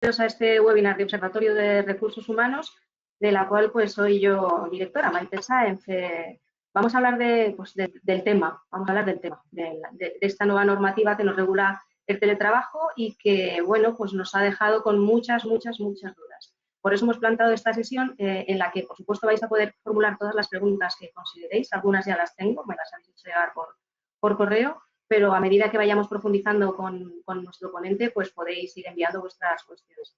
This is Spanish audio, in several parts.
a este webinar de Observatorio de Recursos Humanos, de la cual pues soy yo directora, Maite Sáenz. Vamos a hablar del tema, de esta nueva normativa que nos regula el teletrabajo y que, bueno, pues nos ha dejado con muchas dudas. Por eso hemos planteado esta sesión en la que, por supuesto, vais a poder formular todas las preguntas que consideréis. Algunas ya las tengo, me las habéis hecho llegar por correo, pero a medida que vayamos profundizando con nuestro ponente, pues podéis ir enviando vuestras cuestiones.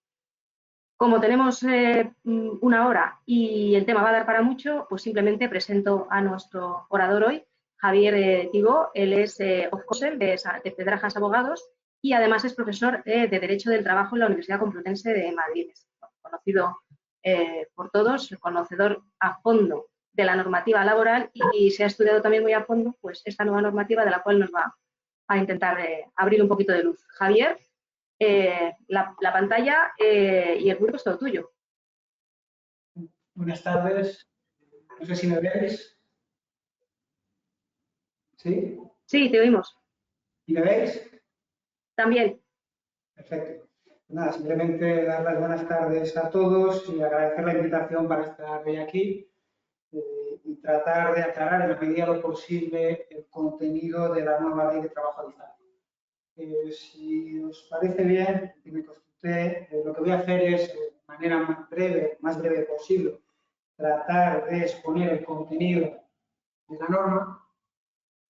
Como tenemos una hora y el tema va a dar para mucho, pues simplemente presento a nuestro orador hoy, Javier Thibó. Él es of Cosel de Pedrajas Abogados y además es profesor de Derecho del Trabajo en la Universidad Complutense de Madrid. Es conocido por todos, conocedor a fondo de la normativa laboral y se ha estudiado también muy a fondo pues esta nueva normativa de la cual nos va a intentar abrir un poquito de luz. Javier, la pantalla y el grupo es todo tuyo. Buenas tardes. No sé si me veis. ¿Sí? Sí, te oímos. ¿Y me veis? También. Perfecto. Nada, simplemente dar las buenas tardes a todos y agradecer la invitación para estar hoy aquí y tratar de aclarar en la medida de lo posible el contenido de la nueva ley de trabajo a distancia. Si os parece bien, y me consulté, lo que voy a hacer es, de manera más breve posible, tratar de exponer el contenido de la norma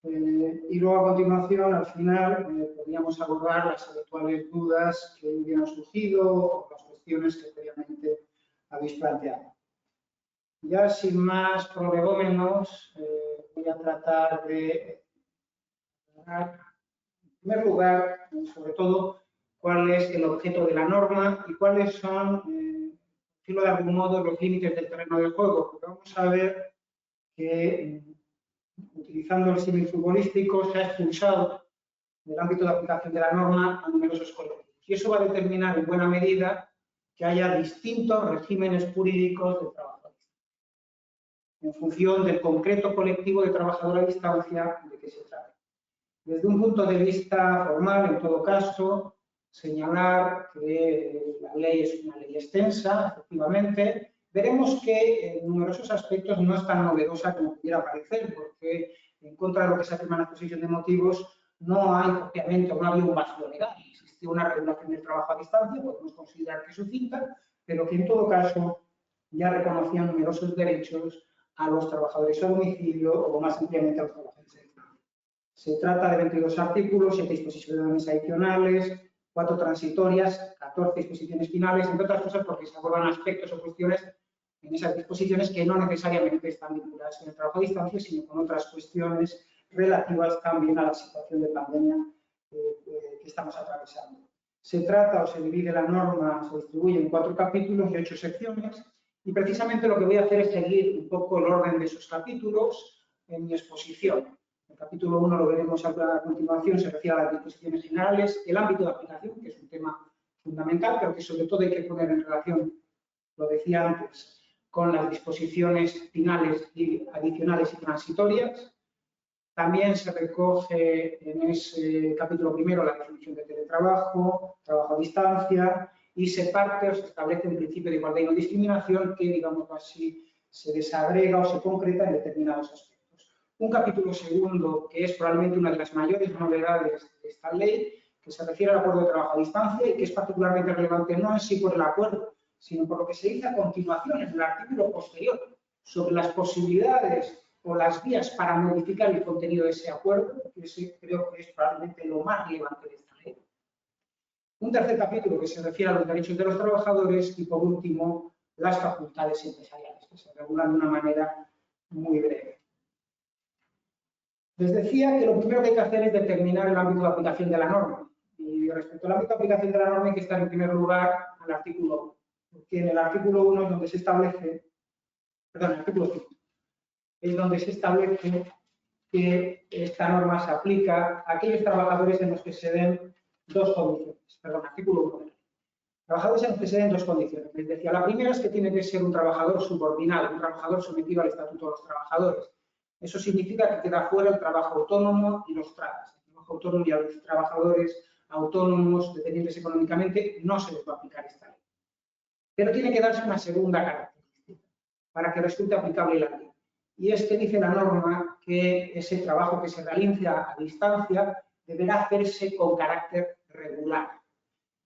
y luego a continuación, al final, podríamos abordar las habituales dudas que hubieran surgido o las cuestiones que previamente habéis planteado. Ya sin más prolegómenos, voy a tratar de hablar, en primer lugar, sobre todo, cuál es el objeto de la norma y cuáles son, decirlo de algún modo, los límites del terreno del juego. Porque vamos a ver que, utilizando el símil futbolístico, se ha expulsado del ámbito de aplicación de la norma a numerosos colectivos. Y eso va a determinar en buena medida que haya distintos regímenes jurídicos de trabajo en función del concreto colectivo de trabajador a distancia de que se trata. Desde un punto de vista formal, en todo caso, señalar que la ley es una ley extensa, efectivamente. Veremos que en numerosos aspectos no es tan novedosa como pudiera parecer, porque en contra de lo que se afirma en la exposición de motivos, no hay propiamente, no había un vacío legal. Existe una regulación del trabajo a distancia, podemos considerar que es sucinta, pero que en todo caso ya reconocía numerosos derechos a los trabajadores a domicilio o más ampliamente a los trabajadores a distancia. Se trata de 22 artículos, 7 disposiciones adicionales, 4 transitorias, 14 disposiciones finales, entre otras cosas porque se abordan aspectos o cuestiones en esas disposiciones que no necesariamente están vinculadas con el trabajo a distancia, sino con otras cuestiones relativas también a la situación de pandemia que estamos atravesando. Se trata o se divide la norma, se distribuye en 4 capítulos y 8 secciones, y precisamente lo que voy a hacer es seguir un poco el orden de esos capítulos en mi exposición. El capítulo 1 lo veremos a continuación, se refiere a las disposiciones generales, el ámbito de aplicación, que es un tema fundamental, pero que sobre todo hay que poner en relación, lo decía antes, con las disposiciones finales y adicionales y transitorias. También se recoge en ese capítulo primero la definición de teletrabajo, trabajo a distancia, y se parte o se establece un principio de igualdad y no discriminación que, digamos así, se desagrega o se concreta en determinados aspectos. Un capítulo segundo, que es probablemente una de las mayores novedades de esta ley, que se refiere al acuerdo de trabajo a distancia y que es particularmente relevante no en sí por el acuerdo, sino por lo que se dice a continuación en el artículo posterior sobre las posibilidades o las vías para modificar el contenido de ese acuerdo, que ese creo que es probablemente lo más relevante de esta ley. Un tercer capítulo que se refiere a los derechos de los trabajadores y, por último, las facultades empresariales, que se regulan de una manera muy breve. Les decía que lo primero que hay que hacer es determinar el ámbito de aplicación de la norma. Y respecto al ámbito de aplicación de la norma hay que estar en primer lugar al artículo 1, porque en el artículo 1 es donde se establece, perdón, el artículo 5, es donde se establece que esta norma se aplica a aquellos trabajadores en los que se den dos condiciones. Perdón, artículo 1. Trabajadores en los que se den dos condiciones. Les decía, la primera es que tiene que ser un trabajador subordinado, un trabajador sometido al Estatuto de los Trabajadores. Eso significa que queda fuera el trabajo autónomo y los TRAs. El trabajo autónomo y a los trabajadores autónomos, dependientes económicamente, no se les va a aplicar esta ley. Pero tiene que darse una segunda característica para que resulte aplicable la ley. Y es que dice la norma que ese trabajo que se realiza a distancia deberá hacerse con carácter regular.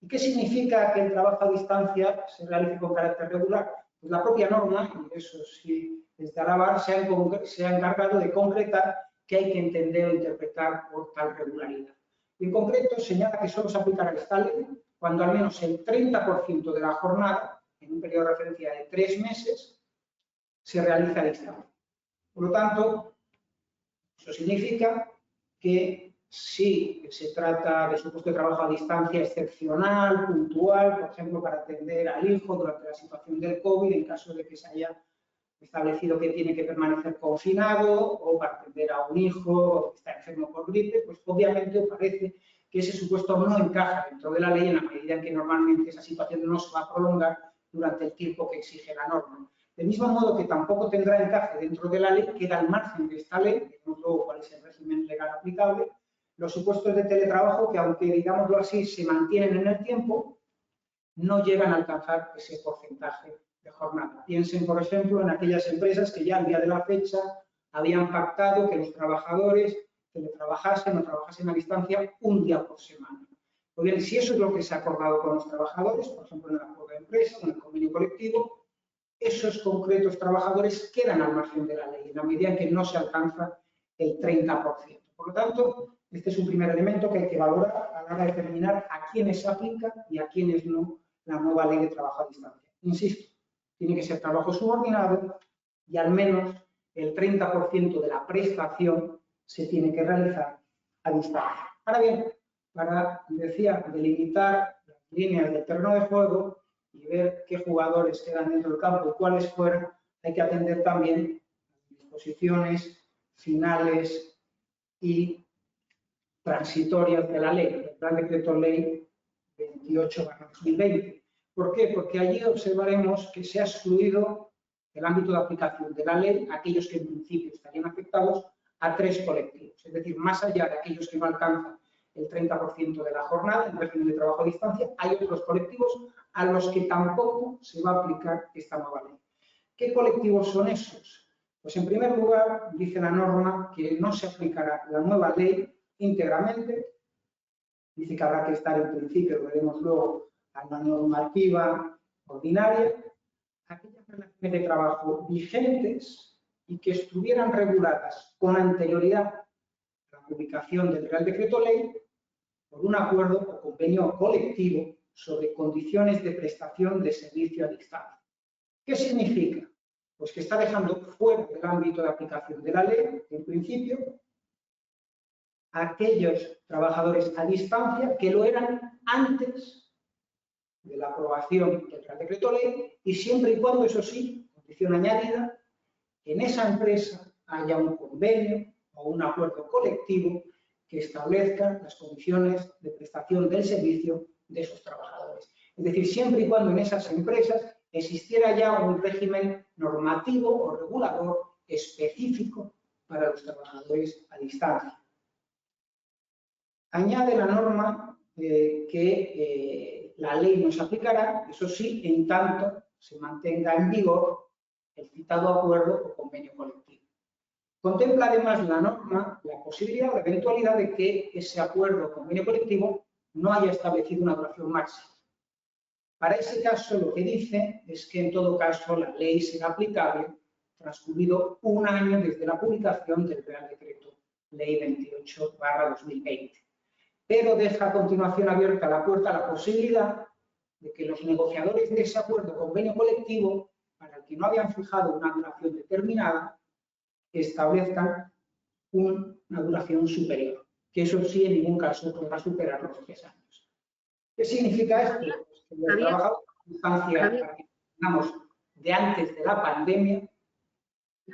¿Y qué significa que el trabajo a distancia se realice con carácter regular? Pues la propia norma, y eso sí, desde Alabar se ha encargado de concretar qué hay que entender o interpretar por tal regularidad. Y en concreto señala que solo se aplicará esta ley cuando al menos el 30% de la jornada, en un periodo de referencia de 3 meses, se realiza a distancia. Por lo tanto, eso significa que si se trata de su puesto de trabajo a distancia excepcional, puntual, por ejemplo, para atender al hijo durante la situación del COVID, en caso de que se haya establecido que tiene que permanecer confinado o para atender a un hijo que está enfermo por gripe, pues obviamente parece que ese supuesto no encaja dentro de la ley en la medida en que normalmente esa situación no se va a prolongar durante el tiempo que exige la norma. Del mismo modo que tampoco tendrá encaje dentro de la ley, queda al margen de esta ley, veremos luego cuál es el régimen legal aplicable, los supuestos de teletrabajo que, aunque digámoslo así, se mantienen en el tiempo, no llegan a alcanzar ese porcentaje de jornada. Piensen, por ejemplo, en aquellas empresas que ya al día de la fecha habían pactado que los trabajadores teletrabajasen o trabajasen a distancia un día por semana. Pues bien, si eso es lo que se ha acordado con los trabajadores, por ejemplo, en el acuerdo de empresa, en el convenio colectivo, esos concretos trabajadores quedan al margen de la ley, en la medida en que no se alcanza el 30%. Por lo tanto, este es un primer elemento que hay que valorar a la hora de determinar a quiénes se aplica y a quiénes no la nueva ley de trabajo a distancia. Insisto, tiene que ser trabajo subordinado y al menos el 30% de la prestación se tiene que realizar a distancia. Ahora bien, para, decía, delimitar las líneas del terreno de juego y ver qué jugadores quedan dentro del campo y cuáles fuera, hay que atender también las disposiciones finales y transitorias de la ley, el Real Decreto Ley 28/2020. ¿Por qué? Porque allí observaremos que se ha excluido del ámbito de aplicación de la ley aquellos que en principio estarían afectados a 3 colectivos. Es decir, más allá de aquellos que no alcanzan el 30% de la jornada en régimen de trabajo a distancia, hay otros colectivos a los que tampoco se va a aplicar esta nueva ley. ¿Qué colectivos son esos? Pues en primer lugar, dice la norma que no se aplicará la nueva ley íntegramente. Dice que habrá que estar en principio, lo veremos luego, a la normativa ordinaria, aquellas relaciones de trabajo vigentes y que estuvieran reguladas con anterioridad a la publicación del Real Decreto Ley por un acuerdo o convenio colectivo sobre condiciones de prestación de servicio a distancia. ¿Qué significa? Pues que está dejando fuera del ámbito de aplicación de la ley, en principio, a aquellos trabajadores a distancia que lo eran antes de la aprobación del Real Decreto Ley y siempre y cuando, eso sí, condición añadida, en esa empresa haya un convenio o un acuerdo colectivo que establezca las condiciones de prestación del servicio de esos trabajadores. Es decir, siempre y cuando en esas empresas existiera ya un régimen normativo o regulador específico para los trabajadores a distancia. Añade la norma que la ley no se aplicará, eso sí, en tanto se mantenga en vigor el citado acuerdo o convenio colectivo. Contempla además la norma la posibilidad o la eventualidad de que ese acuerdo o convenio colectivo no haya establecido una duración máxima. Para ese caso, lo que dice es que en todo caso la ley será aplicable transcurrido un año desde la publicación del Real Decreto Ley 28/2020. Pero deja a continuación abierta la puerta a la posibilidad de que los negociadores de ese acuerdo o convenio colectivo, para el que no habían fijado una duración determinada, establezcan una duración superior, que eso sí en ningún caso podrá superar los 3 años. ¿Qué significa esto? Pues que los trabajadores a distancia, digamos, de antes de la pandemia,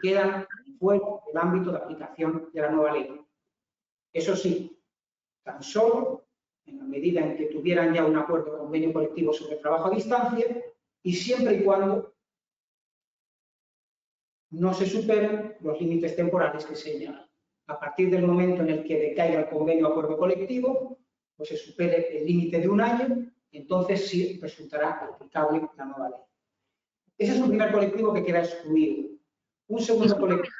quedan fuera del ámbito de aplicación de la nueva ley. Eso sí, tan solo en la medida en que tuvieran ya un acuerdo o convenio colectivo sobre trabajo a distancia y siempre y cuando no se superen los límites temporales que señalan. A partir del momento en el que decaiga el convenio o acuerdo colectivo, pues se supere el límite de 1 año, y entonces sí resultará aplicable la nueva ley. Ese es un primer colectivo que queda excluido. Un segundo colectivo...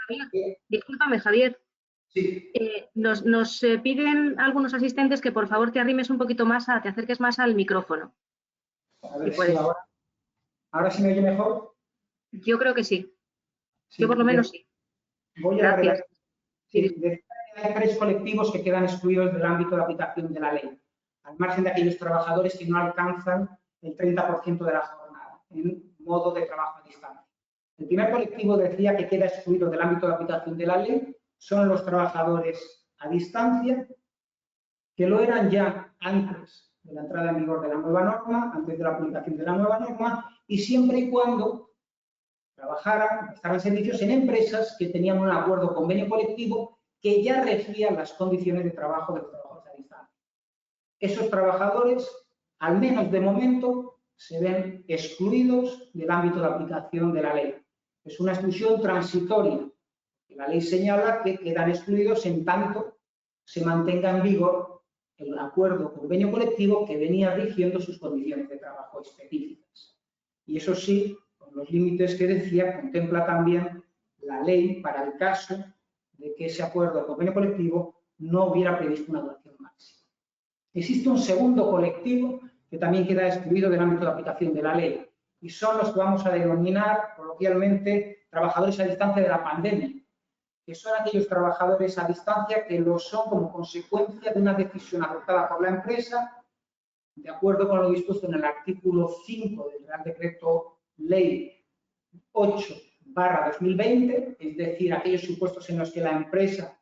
Discúlpame, Javier. Sí. Nos piden algunos asistentes que por favor te arrimes un poquito más, te acerques más al micrófono. A ver si ahora sí me oye mejor. Yo creo que sí. Sí, Yo por lo menos sí. Voy a Gracias. Hay 3 colectivos que quedan excluidos del ámbito de aplicación de la ley, al margen de aquellos trabajadores que no alcanzan el 30% de la jornada en modo de trabajo a distancia. El primer colectivo decía que queda excluido del ámbito de aplicación de la ley son los trabajadores a distancia, que lo eran ya antes de la entrada en vigor de la nueva norma, antes de la publicación de la nueva norma, y siempre y cuando trabajaran, estaban servicios en empresas que tenían un acuerdo convenio colectivo que ya regía las condiciones de trabajo de los trabajadores a distancia. Esos trabajadores, al menos de momento, se ven excluidos del ámbito de aplicación de la ley. Es una exclusión transitoria. La ley señala que quedan excluidos en tanto se mantenga en vigor el acuerdo convenio colectivo que venía rigiendo sus condiciones de trabajo específicas. Y eso sí, con los límites que decía, contempla también la ley para el caso de que ese acuerdo convenio colectivo no hubiera previsto una duración máxima. Existe un segundo colectivo que también queda excluido del ámbito de aplicación de la ley y son los que vamos a denominar coloquialmente trabajadores a distancia de la pandemia, que son aquellos trabajadores a distancia que lo son como consecuencia de una decisión adoptada por la empresa de acuerdo con lo dispuesto en el artículo 5 del Real Decreto Ley 8/2020, es decir, aquellos supuestos en los que la empresa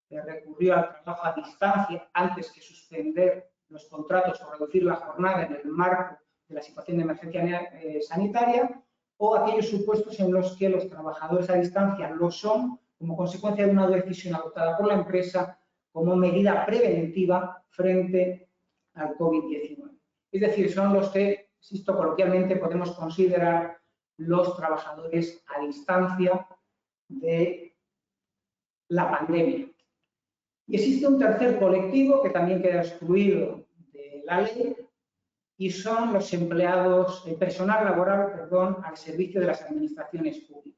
recurrió al trabajo a distancia antes que suspender los contratos o reducir la jornada en el marco de la situación de emergencia sanitaria, o aquellos supuestos en los que los trabajadores a distancia lo son como consecuencia de una decisión adoptada por la empresa como medida preventiva frente al COVID-19. Es decir, son los que, insisto, coloquialmente podemos considerar los trabajadores a distancia de la pandemia. Y existe un tercer colectivo que también queda excluido de la ley y son los empleados, el personal laboral, al servicio de las administraciones públicas.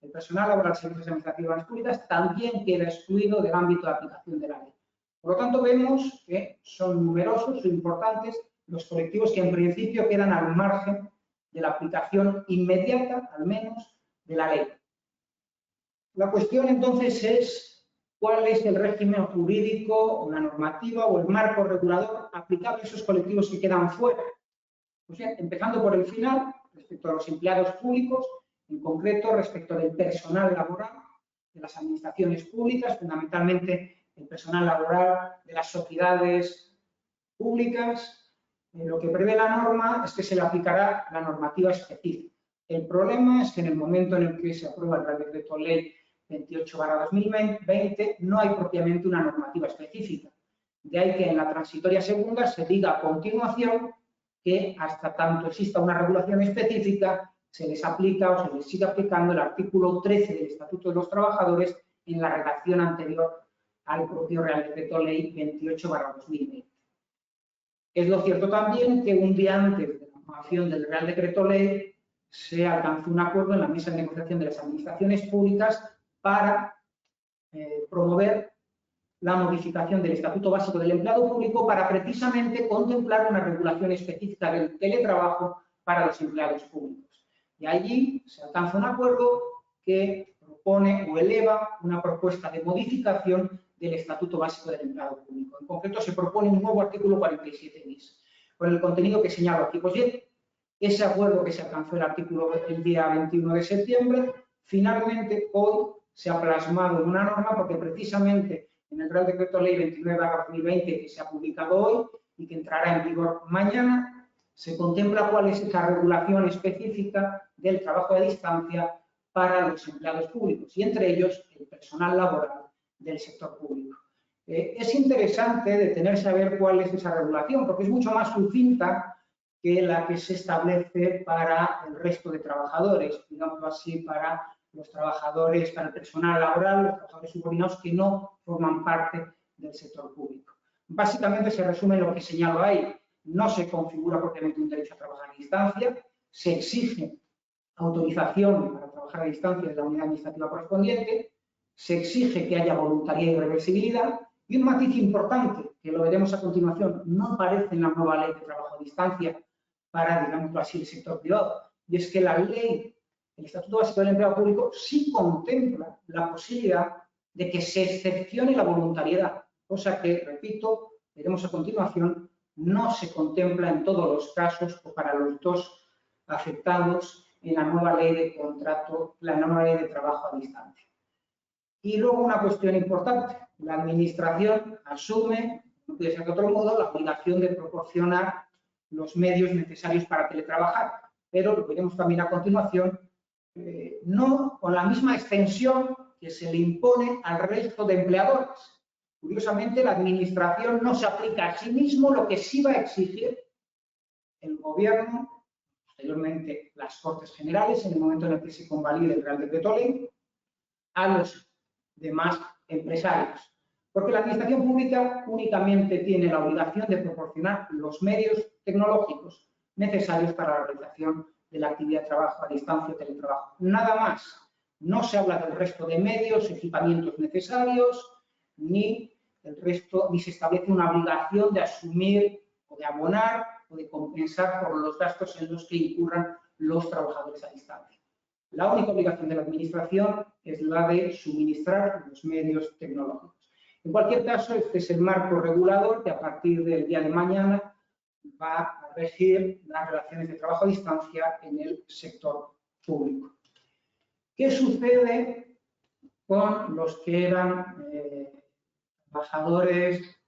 El personal laboral al servicio de las administraciones públicas también queda excluido del ámbito de aplicación de la ley. Por lo tanto, vemos que son numerosos e importantes los colectivos que en principio quedan al margen de la aplicación inmediata, al menos, de la ley. La cuestión entonces es cuál es el régimen jurídico o la normativa o el marco regulador aplicable a esos colectivos que quedan fuera. Pues bien, empezando por el final, respecto a los empleados públicos, en concreto respecto del personal laboral de las administraciones públicas, fundamentalmente el personal laboral de las sociedades públicas, lo que prevé la norma es que se le aplicará la normativa específica. El problema es que en el momento en el que se aprueba el Real Decreto Ley 28/2020 no hay propiamente una normativa específica. De ahí que en la transitoria segunda se diga a continuación que hasta tanto exista una regulación específica se les aplica o se les sigue aplicando el artículo 13 del Estatuto de los Trabajadores en la redacción anterior al propio Real Decreto Ley 28/2020. Es lo cierto también que un día antes de la aprobación del Real Decreto Ley se alcanzó un acuerdo en la mesa de negociación de las administraciones públicas para promover la modificación del Estatuto Básico del Empleado Público para precisamente contemplar una regulación específica del teletrabajo para los empleados públicos. Y allí se alcanza un acuerdo que propone o eleva una propuesta de modificación del Estatuto Básico del Empleado Público. En concreto, se propone un nuevo artículo 47 bis, con el contenido que señalo aquí. Pues bien, ese acuerdo que se alcanzó el día 21 de septiembre, finalmente hoy se ha plasmado en una norma porque precisamente en el Real Decreto Ley 29/2020 que se ha publicado hoy y que entrará en vigor mañana, se contempla cuál es esa regulación específica del trabajo a distancia para los empleados públicos y entre ellos el personal laboral del sector público. Es interesante detenerse a ver cuál es esa regulación porque es mucho más sucinta que la que se establece para el resto de trabajadores, digámoslo así, para los trabajadores, para el personal laboral, los trabajadores subordinados que no forman parte del sector público. básicamente se resume en lo que señalo ahí. No se configura propiamente un derecho a trabajar a distancia, se exige autorización para trabajar a distancia de la unidad administrativa correspondiente, se exige que haya voluntariedad y reversibilidad, y un matiz importante, que lo veremos a continuación, no aparece en la nueva ley de trabajo a distancia para, digámoslo así, el sector privado, y es que la ley, el Estatuto Básico del Empleado Público, sí contempla la posibilidad de que se excepcione la voluntariedad, cosa que, repito, veremos a continuación, no se contempla en todos los casos o para los dos afectados en la nueva ley de contrato, la nueva ley de trabajo a distancia. Y luego una cuestión importante, la Administración asume, no puede ser de otro modo, la obligación de proporcionar los medios necesarios para teletrabajar, pero lo veremos también a continuación, no con la misma extensión que se le impone al resto de empleadores. Curiosamente, la Administración no se aplica a sí mismo lo que sí va a exigir el Gobierno, posteriormente las Cortes Generales, en el momento en el que se convalide el Real Decreto Ley, a los demás empresarios. Porque la Administración Pública únicamente tiene la obligación de proporcionar los medios tecnológicos necesarios para la realización de la actividad de trabajo a distancia o teletrabajo. Nada más. No se habla del resto de medios, equipamientos necesarios, ni el resto, ni se establece una obligación de asumir o de abonar o de compensar por los gastos en los que incurran los trabajadores a distancia. La única obligación de la Administración es la de suministrar los medios tecnológicos. En cualquier caso, este es el marco regulador que a partir del día de mañana va a regir las relaciones de trabajo a distancia en el sector público. ¿Qué sucede con los que eran trabajadores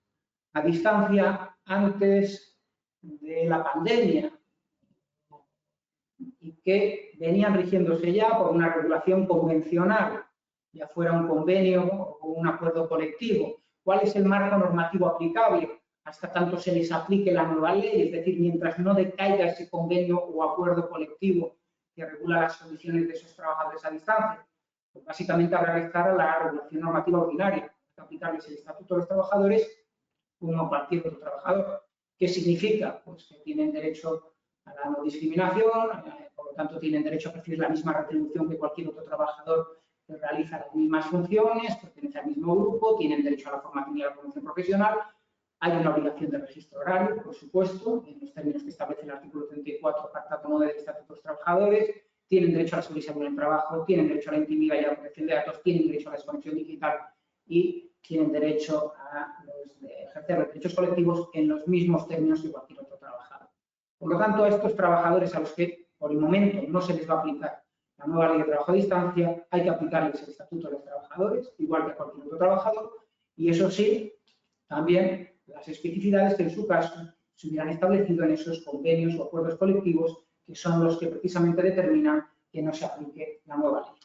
a distancia antes de la pandemia y que venían rigiéndose ya por una regulación convencional, ya fuera un convenio o un acuerdo colectivo? ¿Cuál es el marco normativo aplicable hasta tanto se les aplique la nueva ley? Es decir, mientras no decaiga ese convenio o acuerdo colectivo que regula las condiciones de esos trabajadores a distancia. Pues básicamente habrá que estar a la regulación normativa ordinaria, aplicarles el Estatuto de los Trabajadores como cualquier otro trabajador. ¿Qué significa? Pues que tienen derecho a la no discriminación, por lo tanto tienen derecho a recibir la misma retribución que cualquier otro trabajador que realiza las mismas funciones, pertenece al mismo grupo, tienen derecho a la formación y a la formación profesional. Hay una obligación de registro horario, por supuesto, en los términos que establece el artículo 34, apartado 9 del Estatuto de los Trabajadores. Tienen derecho a la seguridad en el trabajo, tienen derecho a la intimidad y a la protección de datos, tienen derecho a la desconexión digital y tienen derecho a ejercer los derechos colectivos en los mismos términos que cualquier otro trabajador. Por lo tanto, a estos trabajadores a los que por el momento no se les va a aplicar la nueva ley de trabajo a distancia, hay que aplicarles el Estatuto de los Trabajadores, igual que a cualquier otro trabajador, y eso sí, también las especificidades que en su caso se hubieran establecido en esos convenios o acuerdos colectivos que son los que precisamente determinan que no se aplique la nueva ley.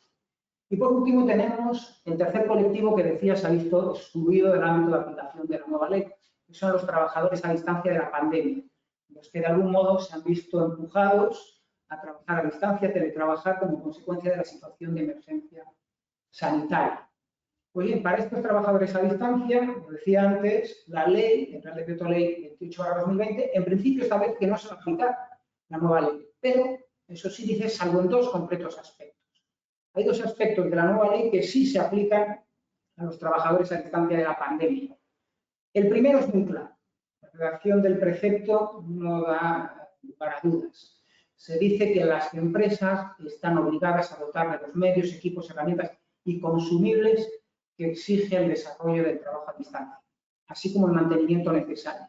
Y por último tenemos el tercer colectivo que decía se ha visto excluido del ámbito de aplicación de la nueva ley, que son los trabajadores a distancia de la pandemia, los que de algún modo se han visto empujados a trabajar a distancia, teletrabajar como consecuencia de la situación de emergencia sanitaria. Pues bien, para estos trabajadores a distancia, como decía antes, la ley, el Real Decreto Ley 28/2020, en principio establece que no se va a aplicar la nueva ley, pero eso sí dice salvo en dos concretos aspectos. Hay dos aspectos de la nueva ley que sí se aplican a los trabajadores a distancia de la pandemia. El primero es muy claro. La redacción del precepto no da para dudas. Se dice que las empresas están obligadas a dotar de los medios, equipos, herramientas y consumibles que exige el desarrollo del trabajo a distancia, así como el mantenimiento necesario.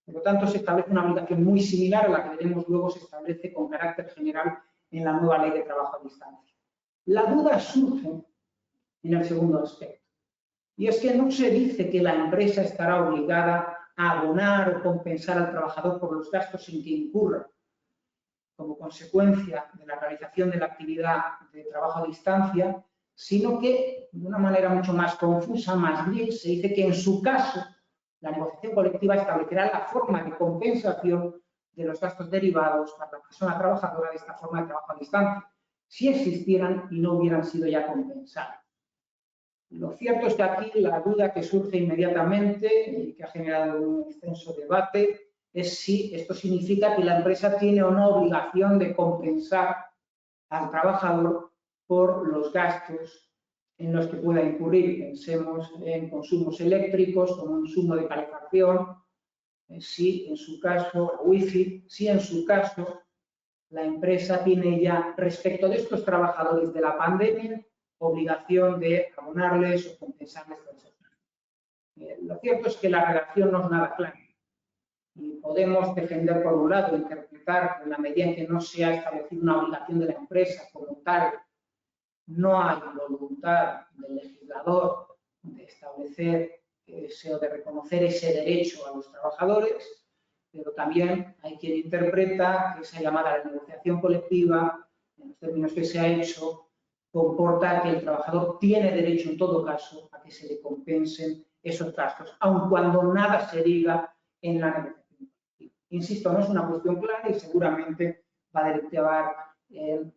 Por lo tanto, se establece una obligación muy similar a la que veremos luego se establece con carácter general en la nueva ley de trabajo a distancia. La duda surge en el segundo aspecto, y es que no se dice que la empresa estará obligada a abonar o compensar al trabajador por los gastos en que incurra como consecuencia de la realización de la actividad de trabajo a distancia, sino que de una manera mucho más confusa, más gris, se dice que en su caso la negociación colectiva establecerá la forma de compensación de los gastos derivados para la persona trabajadora de esta forma de trabajo a distancia, si existieran y no hubieran sido ya compensados. Lo cierto es que aquí la duda que surge inmediatamente y que ha generado un extenso debate es si esto significa que la empresa tiene o no obligación de compensar al trabajador por los gastos en los que pueda incurrir. Pensemos en consumos eléctricos, consumo de calefacción, si en su caso, wifi, si en su caso la empresa tiene ya, respecto de estos trabajadores de la pandemia, obligación de abonarles o compensarles por eso. Lo cierto es que la redacción no es nada clara. Y podemos defender por un lado, interpretar que en la medida en que no se ha establecido una obligación de la empresa como tal, no hay voluntad del legislador de establecer ese o de reconocer ese derecho a los trabajadores, pero también hay quien interpreta que esa llamada a la negociación colectiva, en los términos que se ha hecho, comporta que el trabajador tiene derecho en todo caso a que se le compensen esos gastos, aun cuando nada se diga en la negociación colectiva. Insisto, no es una cuestión clara y seguramente va a derivar en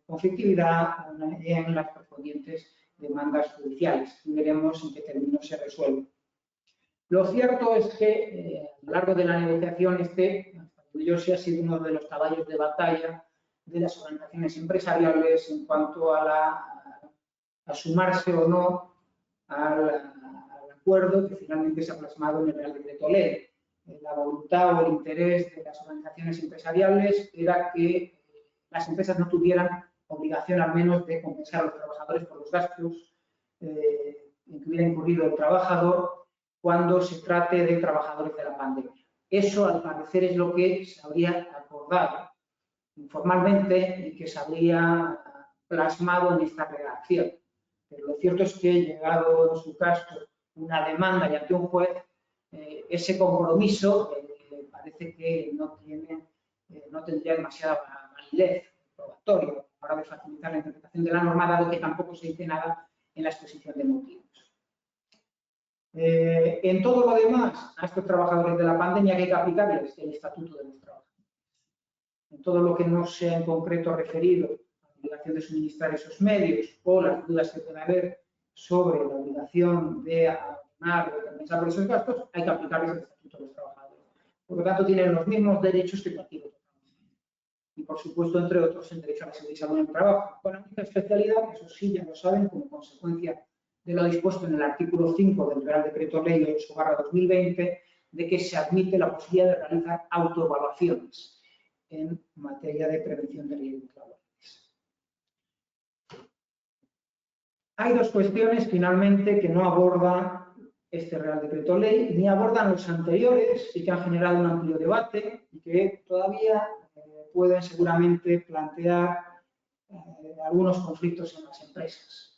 conflictividad en las correspondientes demandas judiciales y veremos en qué términos se resuelve. Lo cierto es que a lo largo de la negociación yo sí ha sido uno de los caballos de batalla de las organizaciones empresariales en cuanto a sumarse o no al acuerdo que finalmente se ha plasmado en el Real Decreto Ley. La voluntad o el interés de las organizaciones empresariales era que las empresas no tuvieran obligación al menos de compensar a los trabajadores por los gastos en que hubiera incurrido el trabajador cuando se trate de trabajadores de la pandemia. Eso, al parecer, es lo que se habría acordado informalmente y que se habría plasmado en esta redacción. Pero lo cierto es que, llegado en su caso una demanda y ante un juez, ese compromiso parece que no tendría demasiada validez probatoria a la hora de facilitar la interpretación de la norma, dado que tampoco se dice nada en la exposición de motivos. En todo lo demás, a estos trabajadores de la pandemia, ¿qué hay que aplicarles? El Estatuto de los Trabajadores. En todo lo que no sea en concreto referido a la obligación de suministrar esos medios o las dudas que pueda haber sobre la obligación de abonar o compensar por esos gastos, hay que aplicarles el Estatuto de los Trabajadores. Por lo tanto, tienen los mismos derechos que cualquier otro. Y, por supuesto, entre otros, el derecho a la seguridad y salud en el trabajo. Con la única especialidad, eso sí, ya lo saben, como consecuencia de lo dispuesto en el artículo 5 del Real Decreto Ley 8/2020, de que se admite la posibilidad de realizar autoevaluaciones en materia de prevención de riesgos laborales. Hay dos cuestiones, finalmente, que no aborda este Real Decreto Ley, ni abordan los anteriores y que han generado un amplio debate y que todavía pueden seguramente plantear algunos conflictos en las empresas.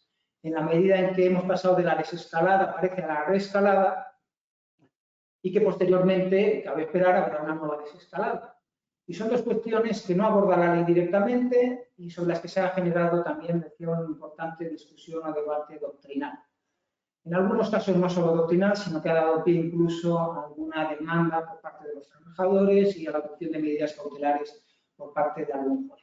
En la medida en que hemos pasado de la desescalada, parece, a la reescalada, y que posteriormente, cabe esperar, habrá una nueva desescalada. Y son dos cuestiones que no aborda la ley directamente y sobre las que se ha generado también una importante discusión o debate doctrinal. En algunos casos no solo doctrinal, sino que ha dado pie incluso a alguna demanda por parte de los trabajadores y a la adopción de medidas cautelares por parte de algún juez.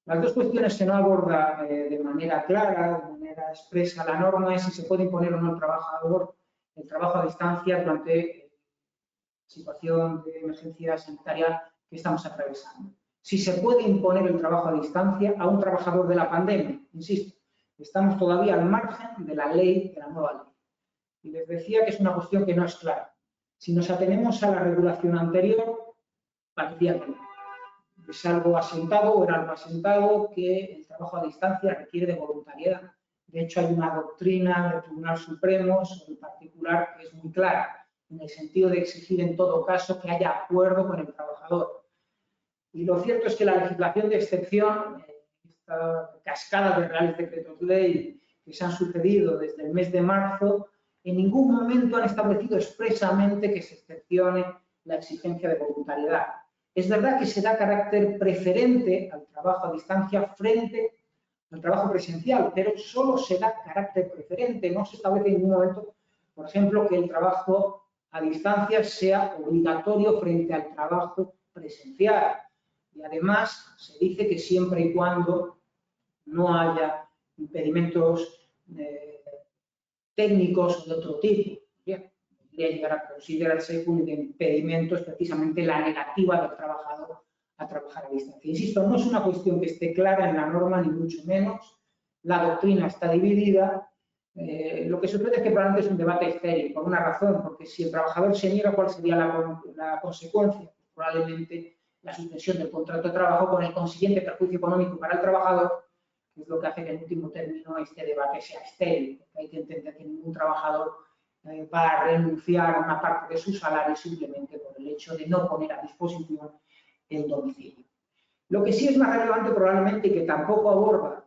Las dos cuestiones que no aborda de manera clara, de manera expresa la norma, es si se puede imponer o no al trabajador el trabajo a distancia durante la situación de emergencia sanitaria que estamos atravesando. Si se puede imponer el trabajo a distancia a un trabajador de la pandemia, insisto, estamos todavía al margen de la ley, de la nueva ley. Y les decía que es una cuestión que no es clara. Si nos atenemos a la regulación anterior, parecía que no. Es algo asentado o era algo asentado que el trabajo a distancia requiere de voluntariedad. De hecho, hay una doctrina del Tribunal Supremo en particular que es muy clara, en el sentido de exigir en todo caso que haya acuerdo con el trabajador. Y lo cierto es que la legislación de excepción, esta cascada de reales decretos ley que se han sucedido desde el mes de marzo, en ningún momento han establecido expresamente que se excepcione la exigencia de voluntariedad. Es verdad que se da carácter preferente al trabajo a distancia frente al trabajo presencial, pero solo se da carácter preferente. No se establece en ningún momento, por ejemplo, que el trabajo a distancia sea obligatorio frente al trabajo presencial. Y además se dice que siempre y cuando no haya impedimentos técnicos o de otro tipo. Bien, podría llegar a considerarse un impedimento, es precisamente la negativa del trabajador a trabajar a distancia. Insisto, no es una cuestión que esté clara en la norma, ni mucho menos. La doctrina está dividida. Lo que sucede es que probablemente es un debate estéril, por una razón, porque si el trabajador se niega, ¿cuál sería la consecuencia? Probablemente la suspensión del contrato de trabajo con el consiguiente perjuicio económico para el trabajador, que es lo que hace que en último término este debate sea estéril, porque hay que entender que ningún trabajador va a renunciar a una parte de su salario simplemente por el hecho de no poner a disposición el domicilio. Lo que sí es más relevante probablemente y que tampoco aborda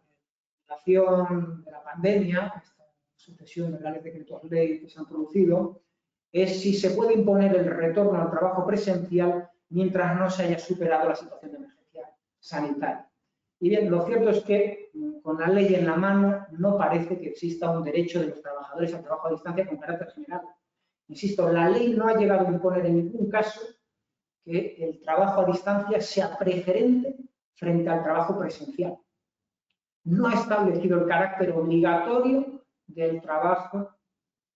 la situación de la pandemia, esta sucesión de reales decretos ley que se han producido, es si se puede imponer el retorno al trabajo presencial mientras no se haya superado la situación de emergencia sanitaria. Y bien, lo cierto es que con la ley en la mano no parece que exista un derecho de los trabajadores al trabajo a distancia con carácter general. Insisto, la ley no ha llegado a imponer en ningún caso que el trabajo a distancia sea preferente frente al trabajo presencial. No ha establecido el carácter obligatorio del trabajo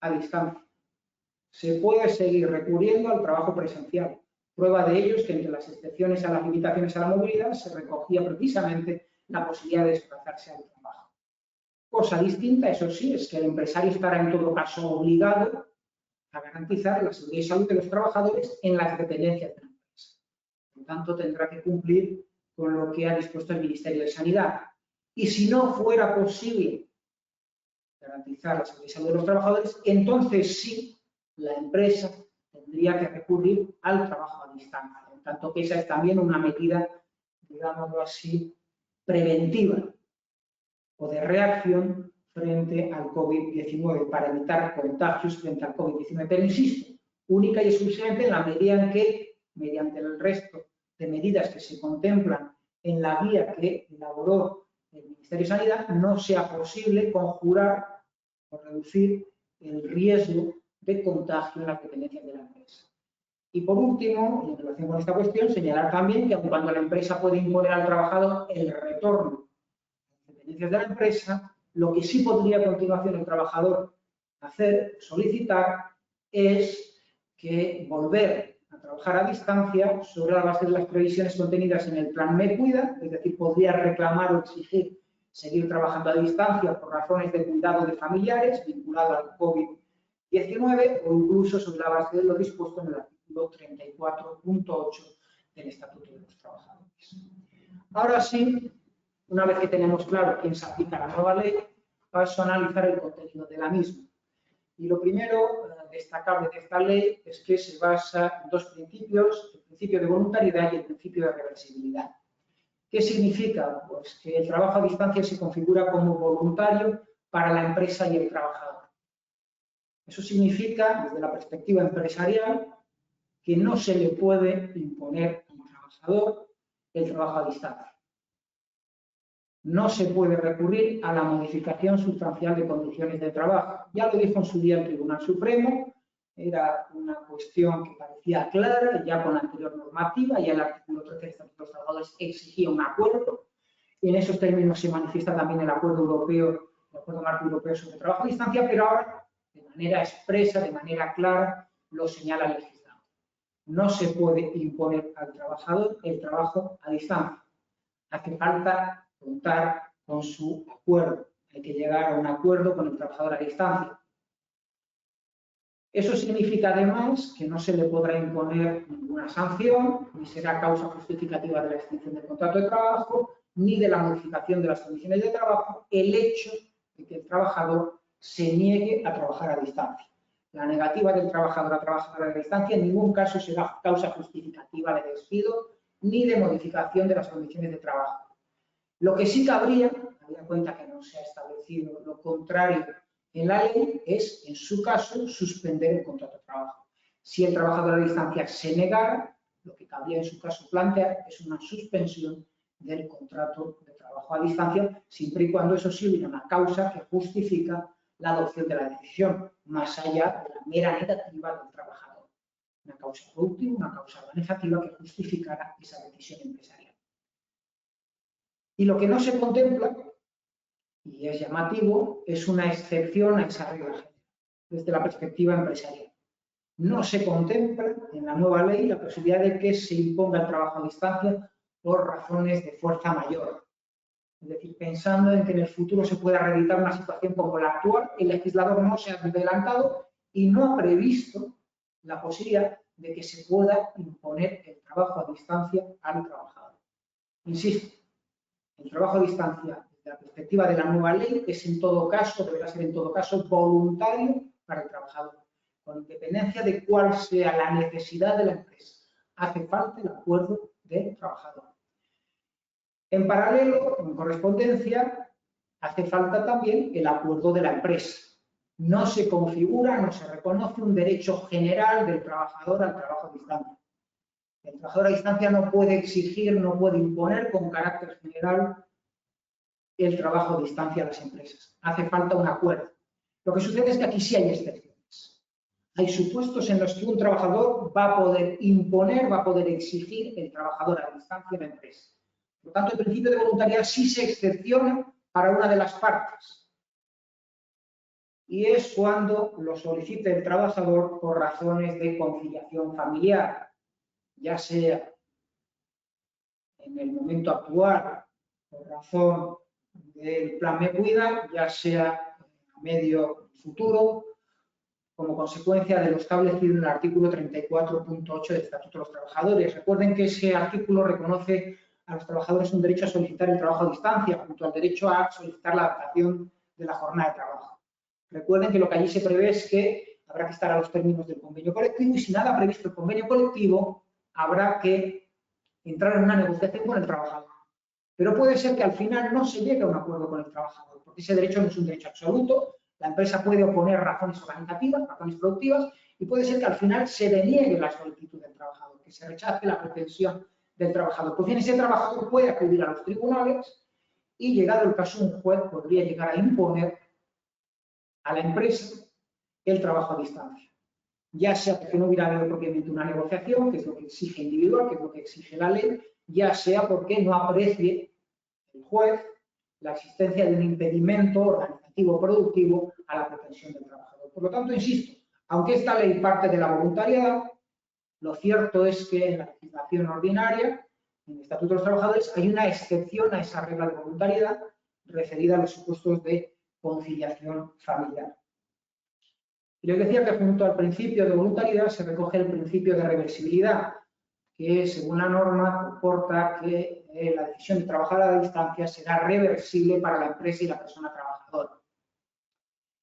a distancia. Se puede seguir recurriendo al trabajo presencial. Prueba de ello es que entre las excepciones a las limitaciones a la movilidad se recogía precisamente la posibilidad de desplazarse al trabajo. Cosa distinta, eso sí, es que el empresario estará en todo caso obligado a garantizar la seguridad y salud de los trabajadores en las dependencias de la empresa. Por lo tanto, tendrá que cumplir con lo que ha dispuesto el Ministerio de Sanidad. Y si no fuera posible garantizar la seguridad y salud de los trabajadores, entonces sí, la empresa tendría que recurrir al trabajo a distancia. Por tanto, que esa es también una medida, digámoslo así, preventiva o de reacción frente al COVID-19 para evitar contagios frente al COVID-19. Pero insisto, única y exclusivamente en la medida en que, mediante el resto de medidas que se contemplan en la guía que elaboró el Ministerio de Sanidad, no sea posible conjurar o reducir el riesgo de contagio en las dependencias de la empresa. Y por último, en relación con esta cuestión, señalar también que cuando la empresa puede imponer al trabajador el retorno a las dependencias de la empresa, lo que sí podría a continuación el trabajador hacer, solicitar, es que volver a trabajar a distancia sobre la base de las previsiones contenidas en el plan Me Cuida, es decir, podría reclamar o exigir seguir trabajando a distancia por razones de cuidado de familiares vinculados al COVID-19 o incluso sobre la base de lo dispuesto en el artículo 34.8 del Estatuto de los Trabajadores. Ahora sí, una vez que tenemos claro quién se aplica la nueva ley, paso a analizar el contenido de la misma. Y lo primero destacable de esta ley es que se basa en dos principios, el principio de voluntariedad y el principio de reversibilidad. ¿Qué significa? Pues que el trabajo a distancia se configura como voluntario para la empresa y el trabajador. Eso significa, desde la perspectiva empresarial, que no se le puede imponer al trabajador el trabajo a distancia. No se puede recurrir a la modificación sustancial de condiciones de trabajo. Ya lo dijo en su día el Tribunal Supremo, era una cuestión que parecía clara, ya con la anterior normativa, ya el artículo 13 del Estatuto de los Trabajadores exigía un acuerdo, y en esos términos se manifiesta también el acuerdo europeo, el acuerdo marco europeo sobre trabajo a distancia, pero ahora, de manera expresa, de manera clara, lo señala el legislador. No se puede imponer al trabajador el trabajo a distancia. Hace falta contar con su acuerdo. Hay que llegar a un acuerdo con el trabajador a distancia. Eso significa además que no se le podrá imponer ninguna sanción, ni será causa justificativa de la extinción del contrato de trabajo, ni de la modificación de las condiciones de trabajo, el hecho de que el trabajador se niegue a trabajar a distancia. La negativa del trabajador a trabajar a distancia en ningún caso será causa justificativa de despido ni de modificación de las condiciones de trabajo. Lo que sí cabría, habida cuenta que no se ha establecido lo contrario en la ley, es, en su caso, suspender el contrato de trabajo. Si el trabajador a distancia se negara, lo que cabría en su caso plantear es una suspensión del contrato de trabajo a distancia, siempre y cuando eso sí hubiera una causa que justifica la adopción de la decisión, más allá de la mera negativa del trabajador. Una causa productiva, una causa organizativa que justificara esa decisión empresarial. Y lo que no se contempla, y es llamativo, es una excepción a esa regla general. desde la perspectiva empresarial. No se contempla en la nueva ley la posibilidad de que se imponga el trabajo a distancia por razones de fuerza mayor. Es decir, pensando en que en el futuro se pueda reeditar una situación como la actual, el legislador no se ha adelantado y no ha previsto la posibilidad de que se pueda imponer el trabajo a distancia al trabajador. Insisto, el trabajo a distancia, desde la perspectiva de la nueva ley, es en todo caso, deberá ser en todo caso, voluntario para el trabajador, con independencia de cuál sea la necesidad de la empresa. Hace falta el acuerdo del trabajador. En paralelo, en correspondencia, hace falta también el acuerdo de la empresa. No se configura, no se reconoce un derecho general del trabajador al trabajo a distancia. El trabajador a distancia no puede exigir, no puede imponer con carácter general el trabajo a distancia a las empresas. Hace falta un acuerdo. Lo que sucede es que aquí sí hay excepciones. Hay supuestos en los que un trabajador va a poder imponer, va a poder exigir el trabajador a distancia a la empresa. Por lo tanto, el principio de voluntariedad sí se excepciona para una de las partes. Y es cuando lo solicite el trabajador por razones de conciliación familiar, ya sea en el momento actual por razón del plan Me Cuida, ya sea a medio futuro, como consecuencia de lo establecido en el artículo 34.8 del Estatuto de los Trabajadores. Recuerden que ese artículo reconoce a los trabajadores un derecho a solicitar el trabajo a distancia, junto al derecho a solicitar la adaptación de la jornada de trabajo. Recuerden que lo que allí se prevé es que habrá que estar a los términos del convenio colectivo y si nada previsto el convenio colectivo, habrá que entrar en una negociación con el trabajador. Pero puede ser que al final no se llegue a un acuerdo con el trabajador, porque ese derecho no es un derecho absoluto, la empresa puede oponer razones organizativas, razones productivas, y puede ser que al final se deniegue la solicitud del trabajador, que se rechace la pretensión del trabajador. Pues bien, ese trabajador puede acudir a los tribunales y, llegado el caso, un juez podría llegar a imponer a la empresa el trabajo a distancia. Ya sea porque no hubiera habido propiamente una negociación, que es lo que exige individual, que es lo que exige la ley, ya sea porque no aprecie el juez la existencia de un impedimento organizativo productivo a la pretensión del trabajador. Por lo tanto, insisto, aunque esta ley parte de la voluntariedad, lo cierto es que en la legislación ordinaria, en el Estatuto de los Trabajadores, hay una excepción a esa regla de voluntariedad referida a los supuestos de conciliación familiar. Y les decía que junto al principio de voluntariedad se recoge el principio de reversibilidad, que según la norma comporta que la decisión de trabajar a la distancia será reversible para la empresa y la persona trabajadora.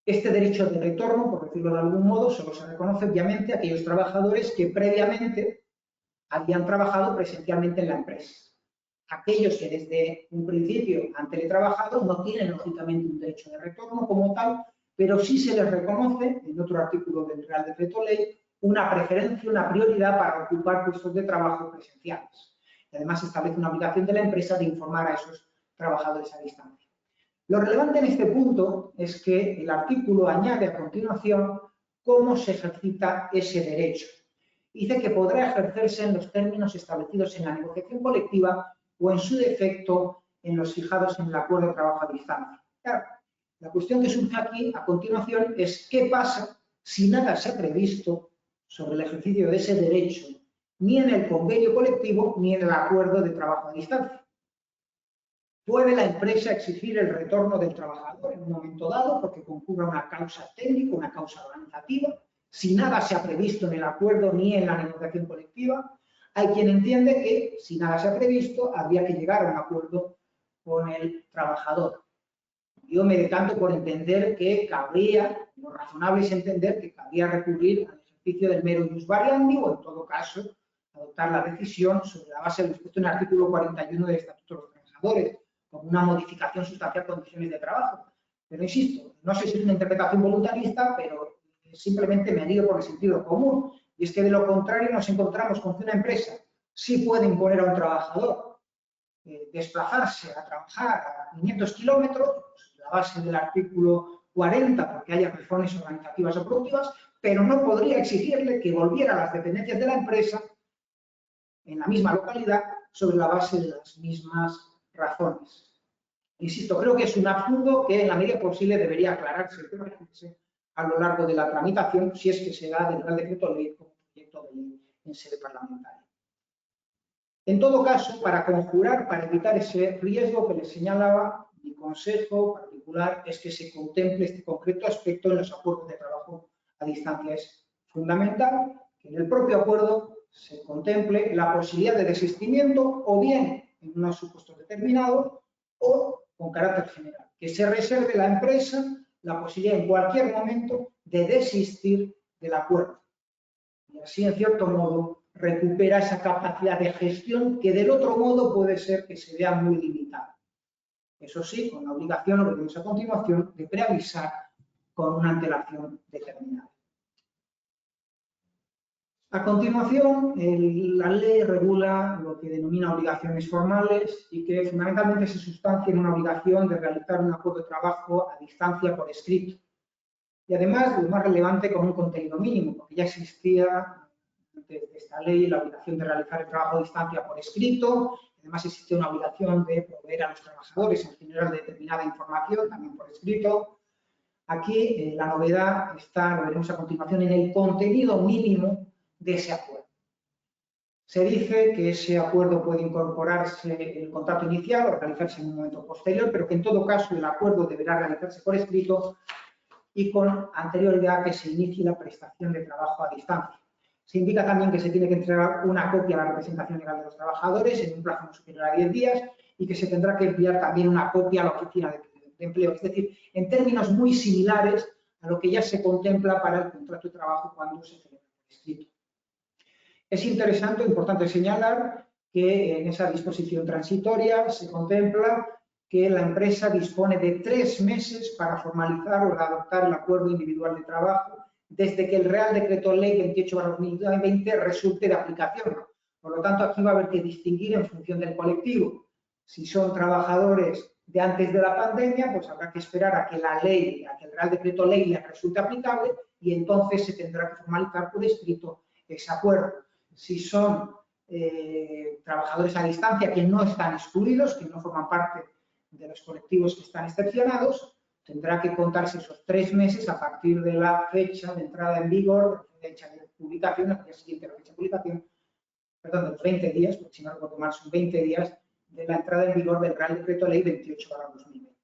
Este derecho de retorno, por decirlo de algún modo, solo se reconoce obviamente a aquellos trabajadores que previamente habían trabajado presencialmente en la empresa. Aquellos que desde un principio han teletrabajado no tienen lógicamente un derecho de retorno como tal, pero sí se les reconoce, en otro artículo del Real Decreto Ley, una preferencia, una prioridad para ocupar puestos de trabajo presenciales. Y además establece una obligación de la empresa de informar a esos trabajadores a distancia. Lo relevante en este punto es que el artículo añade a continuación cómo se ejercita ese derecho. Dice que podrá ejercerse en los términos establecidos en la negociación colectiva o en su defecto en los fijados en el acuerdo de trabajo a distancia. Claro, la cuestión que surge aquí a continuación es qué pasa si nada se ha previsto sobre el ejercicio de ese derecho, ni en el convenio colectivo ni en el acuerdo de trabajo a distancia. ¿Puede la empresa exigir el retorno del trabajador en un momento dado porque concurra una causa técnica, una causa organizativa, si nada se ha previsto en el acuerdo ni en la negociación colectiva? Hay quien entiende que si nada se ha previsto habría que llegar a un acuerdo con el trabajador. Yo me decanto por entender que cabría, lo razonable es entender que cabría recurrir al ejercicio del mero ius variandi o, en todo caso, adoptar la decisión sobre la base del dispuesto en el artículo 41 del Estatuto de los Trabajadores, como una modificación sustancial de condiciones de trabajo. Pero insisto, no sé si es una interpretación voluntarista, pero simplemente me guío por el sentido común. Y es que de lo contrario nos encontramos con que una empresa sí puede imponer a un trabajador desplazarse a trabajar a 500 kilómetros, la base del artículo 40, porque haya razones organizativas o productivas, pero no podría exigirle que volviera a las dependencias de la empresa en la misma localidad sobre la base de las mismas razones. Insisto, creo que es un absurdo que en la medida posible debería aclararse a lo largo de la tramitación, si es que se da del Real Decreto Ley como proyecto de ley en sede parlamentaria. En todo caso, para conjurar, para evitar ese riesgo que les señalaba, mi consejo particular es que se contemple este concreto aspecto en los acuerdos de trabajo a distancia. Es fundamental que en el propio acuerdo se contemple la posibilidad de desistimiento o bien en unos supuestos determinados o con carácter general, que se reserve la empresa la posibilidad en cualquier momento de desistir del acuerdo. Y así, en cierto modo, recupera esa capacidad de gestión que del otro modo puede ser que se vea muy limitada. Eso sí, con la obligación, lo veremos a continuación, de preavisar con una antelación determinada. A continuación, la ley regula lo que denomina obligaciones formales y que fundamentalmente se sustancia en una obligación de realizar un acuerdo de trabajo a distancia por escrito. Y además, lo más relevante, con un contenido mínimo, porque ya existía antes de esta ley la obligación de realizar el trabajo a distancia por escrito, además existe una obligación de proveer a los trabajadores en general de determinada información, también por escrito. Aquí la novedad está, lo veremos a continuación, en el contenido mínimo de ese acuerdo. Se dice que ese acuerdo puede incorporarse en el contrato inicial o realizarse en un momento posterior, pero que en todo caso el acuerdo deberá realizarse por escrito y con anterioridad a que se inicie la prestación de trabajo a distancia. Se indica también que se tiene que entregar una copia a la representación legal de los trabajadores en un plazo no superior a 10 días y que se tendrá que enviar también una copia a la oficina de empleo. Es decir, en términos muy similares a lo que ya se contempla para el contrato de trabajo cuando se celebra por escrito. Es interesante, importante señalar que en esa disposición transitoria se contempla que la empresa dispone de 3 meses para formalizar o adoptar el acuerdo individual de trabajo desde que el Real Decreto Ley 28/2020 resulte de aplicación. Por lo tanto, aquí va a haber que distinguir en función del colectivo. Si son trabajadores de antes de la pandemia, pues habrá que esperar a que la ley, a que el Real Decreto Ley les resulte aplicable y entonces se tendrá que formalizar por escrito ese acuerdo. Si son trabajadores a distancia que no están excluidos, que no forman parte de los colectivos que están excepcionados, tendrá que contarse esos 3 meses a partir de la fecha de entrada en vigor, fecha de publicación, al día siguiente a la fecha de publicación, perdón, de los 20 días, porque si no recuerdo mal, son 20 días de la entrada en vigor del Real Decreto Ley 28/2020.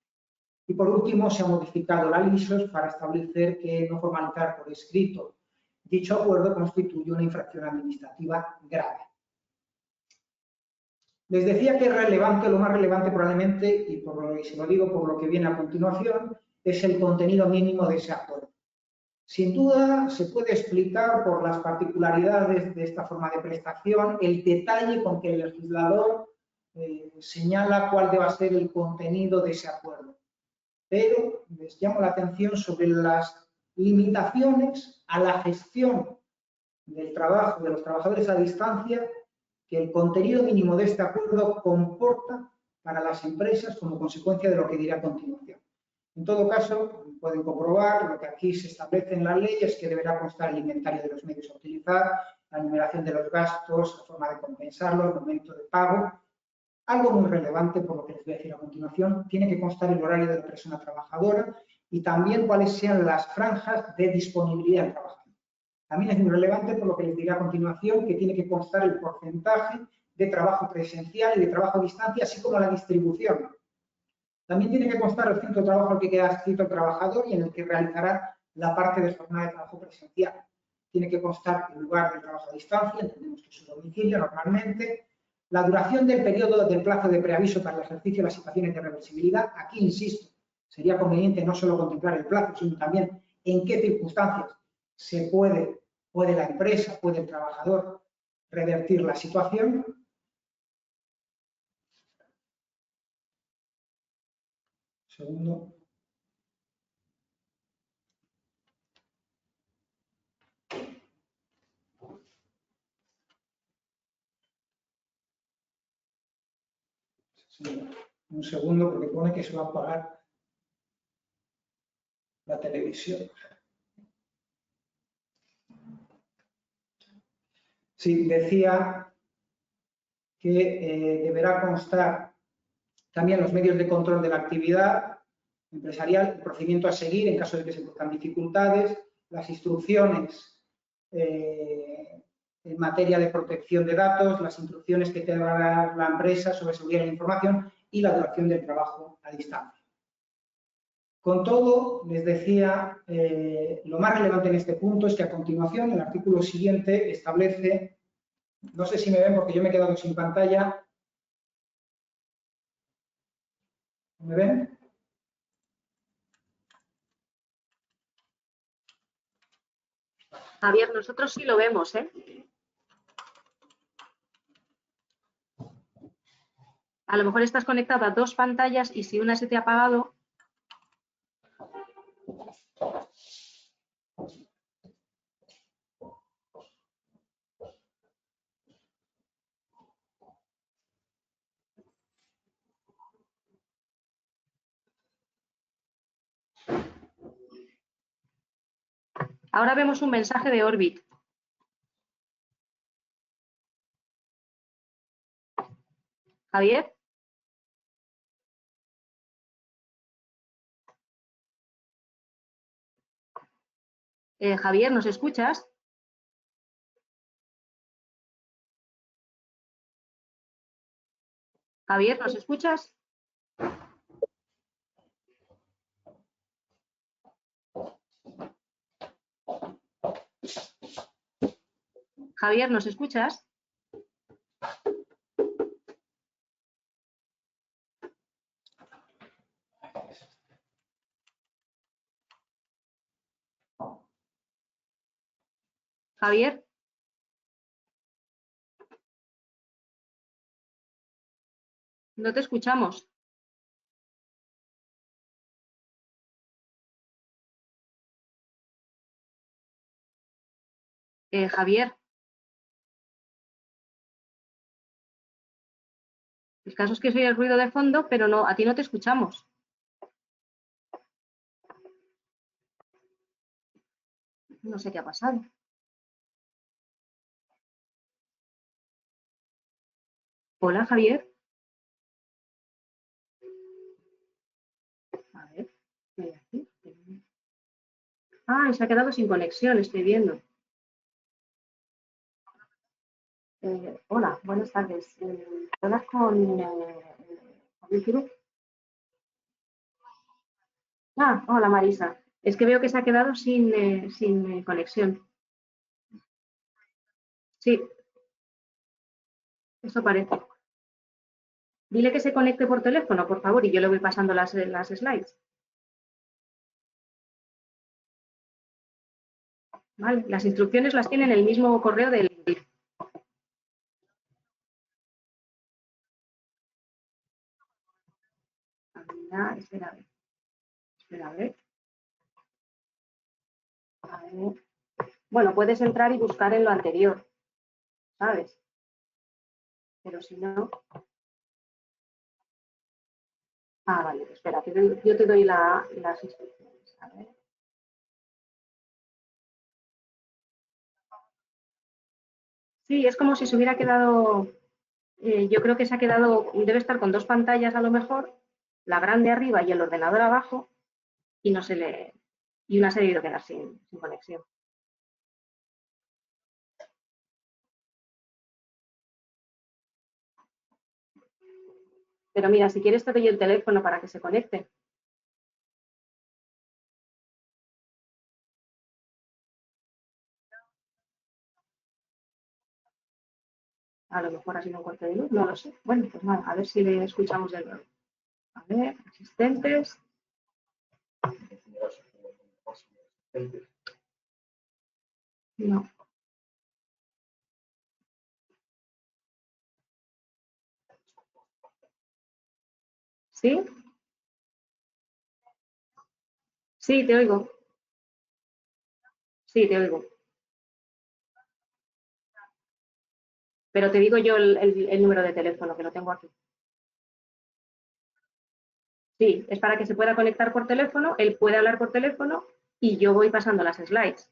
Y por último, se ha modificado la LISOS para establecer que no formalizar por escrito dicho acuerdo constituye una infracción administrativa grave. Les decía que es relevante, lo más relevante probablemente, y se lo digo por lo que viene a continuación, es el contenido mínimo de ese acuerdo. Sin duda, se puede explicar por las particularidades de esta forma de prestación el detalle con que el legislador señala cuál deba ser el contenido de ese acuerdo. Pero les llamo la atención sobre las limitaciones a la gestión del trabajo de los trabajadores a distancia que el contenido mínimo de este acuerdo comporta para las empresas como consecuencia de lo que diré a continuación. En todo caso, pueden comprobar, lo que aquí se establece en la ley es que deberá constar el inventario de los medios a utilizar, la numeración de los gastos, la forma de compensarlo, el momento de pago. Algo muy relevante, por lo que les voy a decir a continuación, tiene que constar el horario de la persona trabajadora y también cuáles sean las franjas de disponibilidad del trabajador. También es muy relevante, por lo que les diré a continuación, que tiene que constar el porcentaje de trabajo presencial y de trabajo a distancia, así como la distribución. También tiene que constar el centro de trabajo al que queda adscrito el trabajador y en el que realizará la parte de jornada de trabajo presencial. Tiene que constar el lugar del trabajo a distancia, entendemos que es su domicilio normalmente, la duración del periodo del plazo de preaviso para el ejercicio de las situaciones de reversibilidad. Aquí, insisto, sería conveniente no solo contemplar el plazo, sino también en qué circunstancias se puede la empresa, puede el trabajador revertir la situación. Segundo. Sí, un segundo, porque pone que se va a apagar la televisión. Sí, decía que deberá constar también los medios de control de la actividad, empresarial, el procedimiento a seguir en caso de que se produzcan dificultades, las instrucciones en materia de protección de datos, las instrucciones que tenga que dar la empresa sobre seguridad de la información y la duración del trabajo a distancia. Con todo, les decía, lo más relevante en este punto es que a continuación el artículo siguiente establece, no sé si me ven porque yo me he quedado sin pantalla. ¿Me ven? Javier, nosotros sí lo vemos, ¿eh? A lo mejor estás conectado a dos pantallas y si una se te ha apagado. Ahora vemos un mensaje de Orbit. Javier. Javier, ¿nos escuchas? Javier, ¿nos escuchas? Javier, ¿nos escuchas? Javier. No te escuchamos. Javier. El caso es que soy el ruido de fondo, pero no, a ti no te escuchamos. No sé qué ha pasado. Hola, Javier. A ver, ¿qué hay aquí? Ah, se ha quedado sin conexión, estoy viendo. Hola, buenas tardes. ¿Hablas con Javier Quiroz? Ah, hola Marisa. Es que veo que se ha quedado sin conexión. Sí, eso parece. Dile que se conecte por teléfono, por favor, y yo le voy pasando las slides. ¿Vale? Las instrucciones las tiene en el mismo correo del... Espera, a ver. Espera, a ver. A ver. Bueno, puedes entrar y buscar en lo anterior, ¿sabes? Pero si no... Ah, vale, espera, yo te doy las instrucciones. A ver. Sí, es como si se hubiera quedado... yo creo que se ha quedado... Debe estar con dos pantallas a lo mejor, la grande arriba y el ordenador abajo, y no se le... Y una se ha debido quedar sin conexión. Pero mira, si quieres te doy el teléfono para que se conecte. A lo mejor ha sido un corte de luz, no lo sé. Bueno, pues nada, a ver si le escuchamos de nuevo. A ver, asistentes. No. ¿Sí? Sí, te oigo. Sí, te oigo. Pero te digo yo el número de teléfono, que lo tengo aquí. Sí, es para que se pueda conectar por teléfono, él puede hablar por teléfono y yo voy pasando las slides.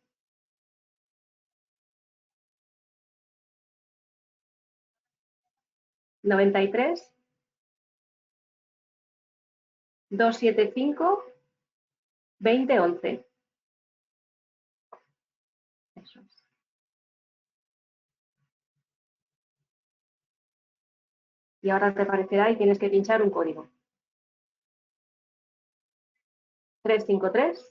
93 275 2011. Eso es. Y ahora te aparecerá y tienes que pinchar un código. 353.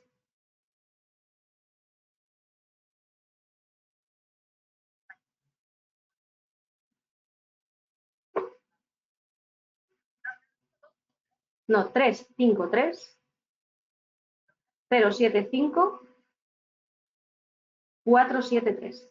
No, 353 075 473.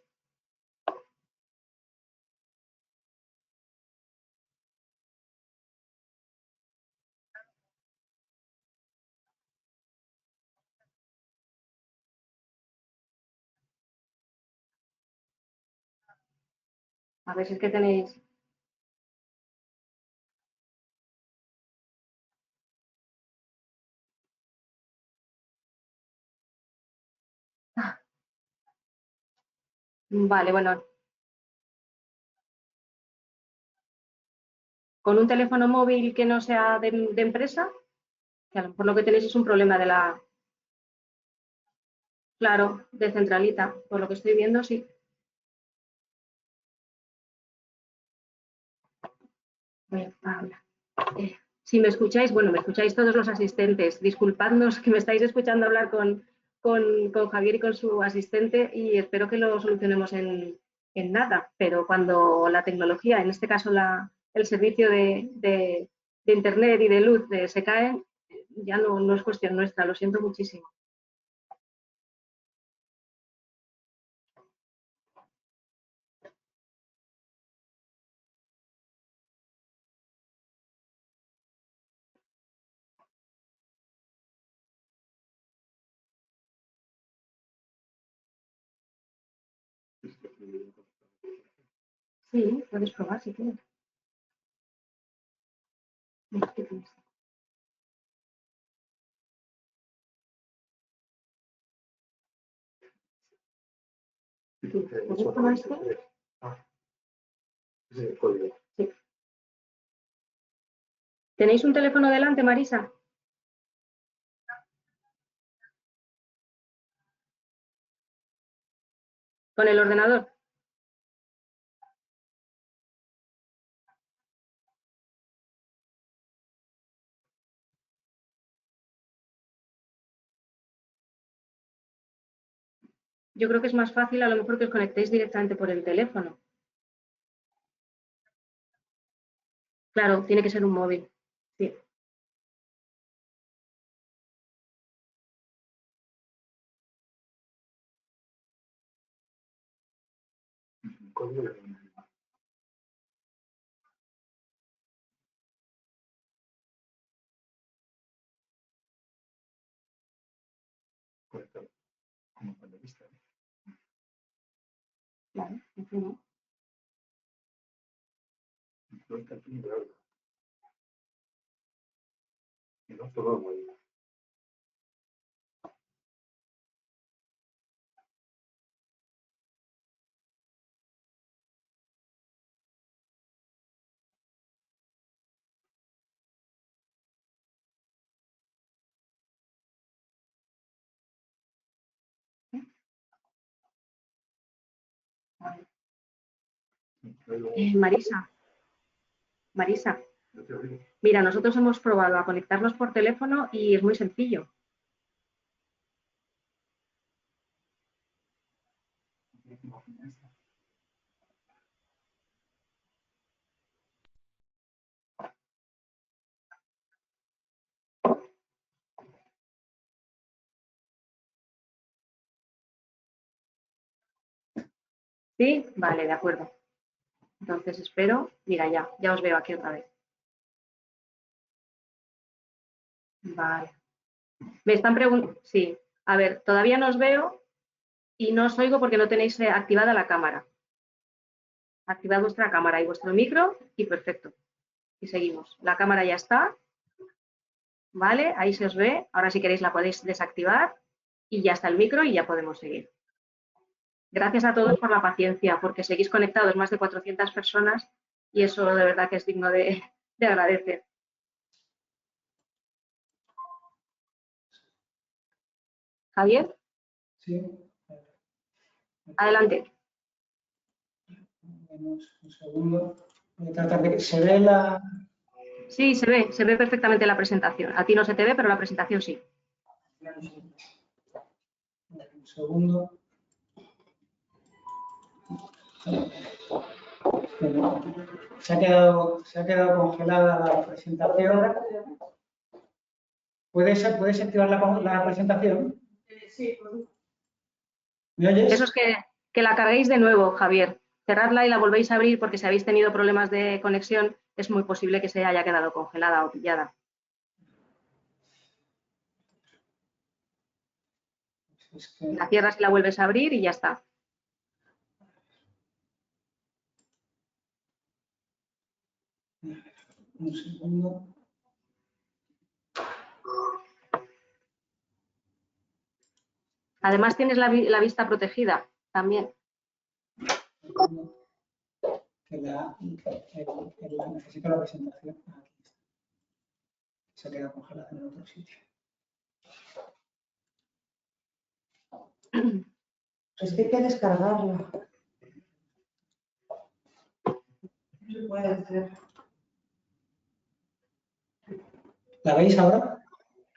A ver si es que tenéis... Vale, bueno. Con un teléfono móvil que no sea de empresa, que a lo mejor lo que tenéis es un problema de la... Claro, de centralita. Por lo que estoy viendo, sí. Bueno, Paula. Si me escucháis, bueno, me escucháis todos los asistentes. Disculpadnos que me estáis escuchando hablar con Javier y con su asistente y espero que lo solucionemos en nada. Pero cuando la tecnología, en este caso el servicio de Internet y de luz se caen, ya no es cuestión nuestra. Lo siento muchísimo. Sí, puedes probar si quieres. ¿Puedes probar esto? Sí. ¿Tenéis un teléfono delante, Marisa? ¿Con el ordenador? Yo creo que es más fácil a lo mejor que os conectéis directamente por el teléfono. Claro, tiene que ser un móvil. Sí. Claro, no. Marisa, mira, nosotros hemos probado a conectarnos por teléfono y es muy sencillo. ¿Sí? Vale, de acuerdo. Entonces espero, mira, ya os veo aquí otra vez. Vale. Me están preguntando, sí, a ver, todavía no os veo y no os oigo porque no tenéis activada la cámara. Activad vuestra cámara y vuestro micro y perfecto. Y seguimos. La cámara ya está, ¿vale? Ahí se os ve. Ahora si queréis la podéis desactivar y ya está el micro y ya podemos seguir. Gracias a todos por la paciencia, porque seguís conectados más de 400 personas y eso de verdad que es digno de agradecer. Javier, Sí. adelante. Un segundo. Voy a tratar de que se ve la... Sí, se ve perfectamente la presentación. A ti no se te ve, pero la presentación sí. Un segundo. Se ha quedado congelada la presentación. ¿Puedes activar la presentación? Sí. ¿Me oyes? Eso es que la carguéis de nuevo, Javier. Cerradla y la volvéis a abrir porque si habéis tenido problemas de conexión es muy posible que se haya quedado congelada o pillada. Es que... La cierras y la vuelves a abrir y ya está. Un segundo. Además tienes la vista protegida también. Necesito la presentación. Aquí está. Se ha quedado congelada en otro sitio. Es que hay que descargarla. No se puede hacer. ¿La veis ahora?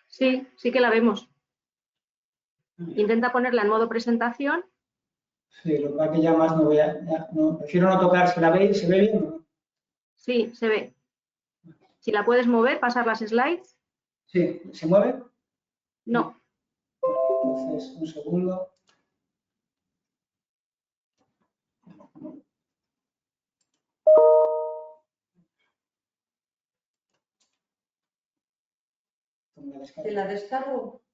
Sí, sí que la vemos. Intenta ponerla en modo presentación. Sí, lo que pasa es que ya más no voy a... prefiero no tocar. Si la veis, ¿se ve bien? Sí, se ve. Si la puedes mover, pasar las slides. Sí, ¿se mueve? No. Entonces, un segundo. ¿Te la descargo?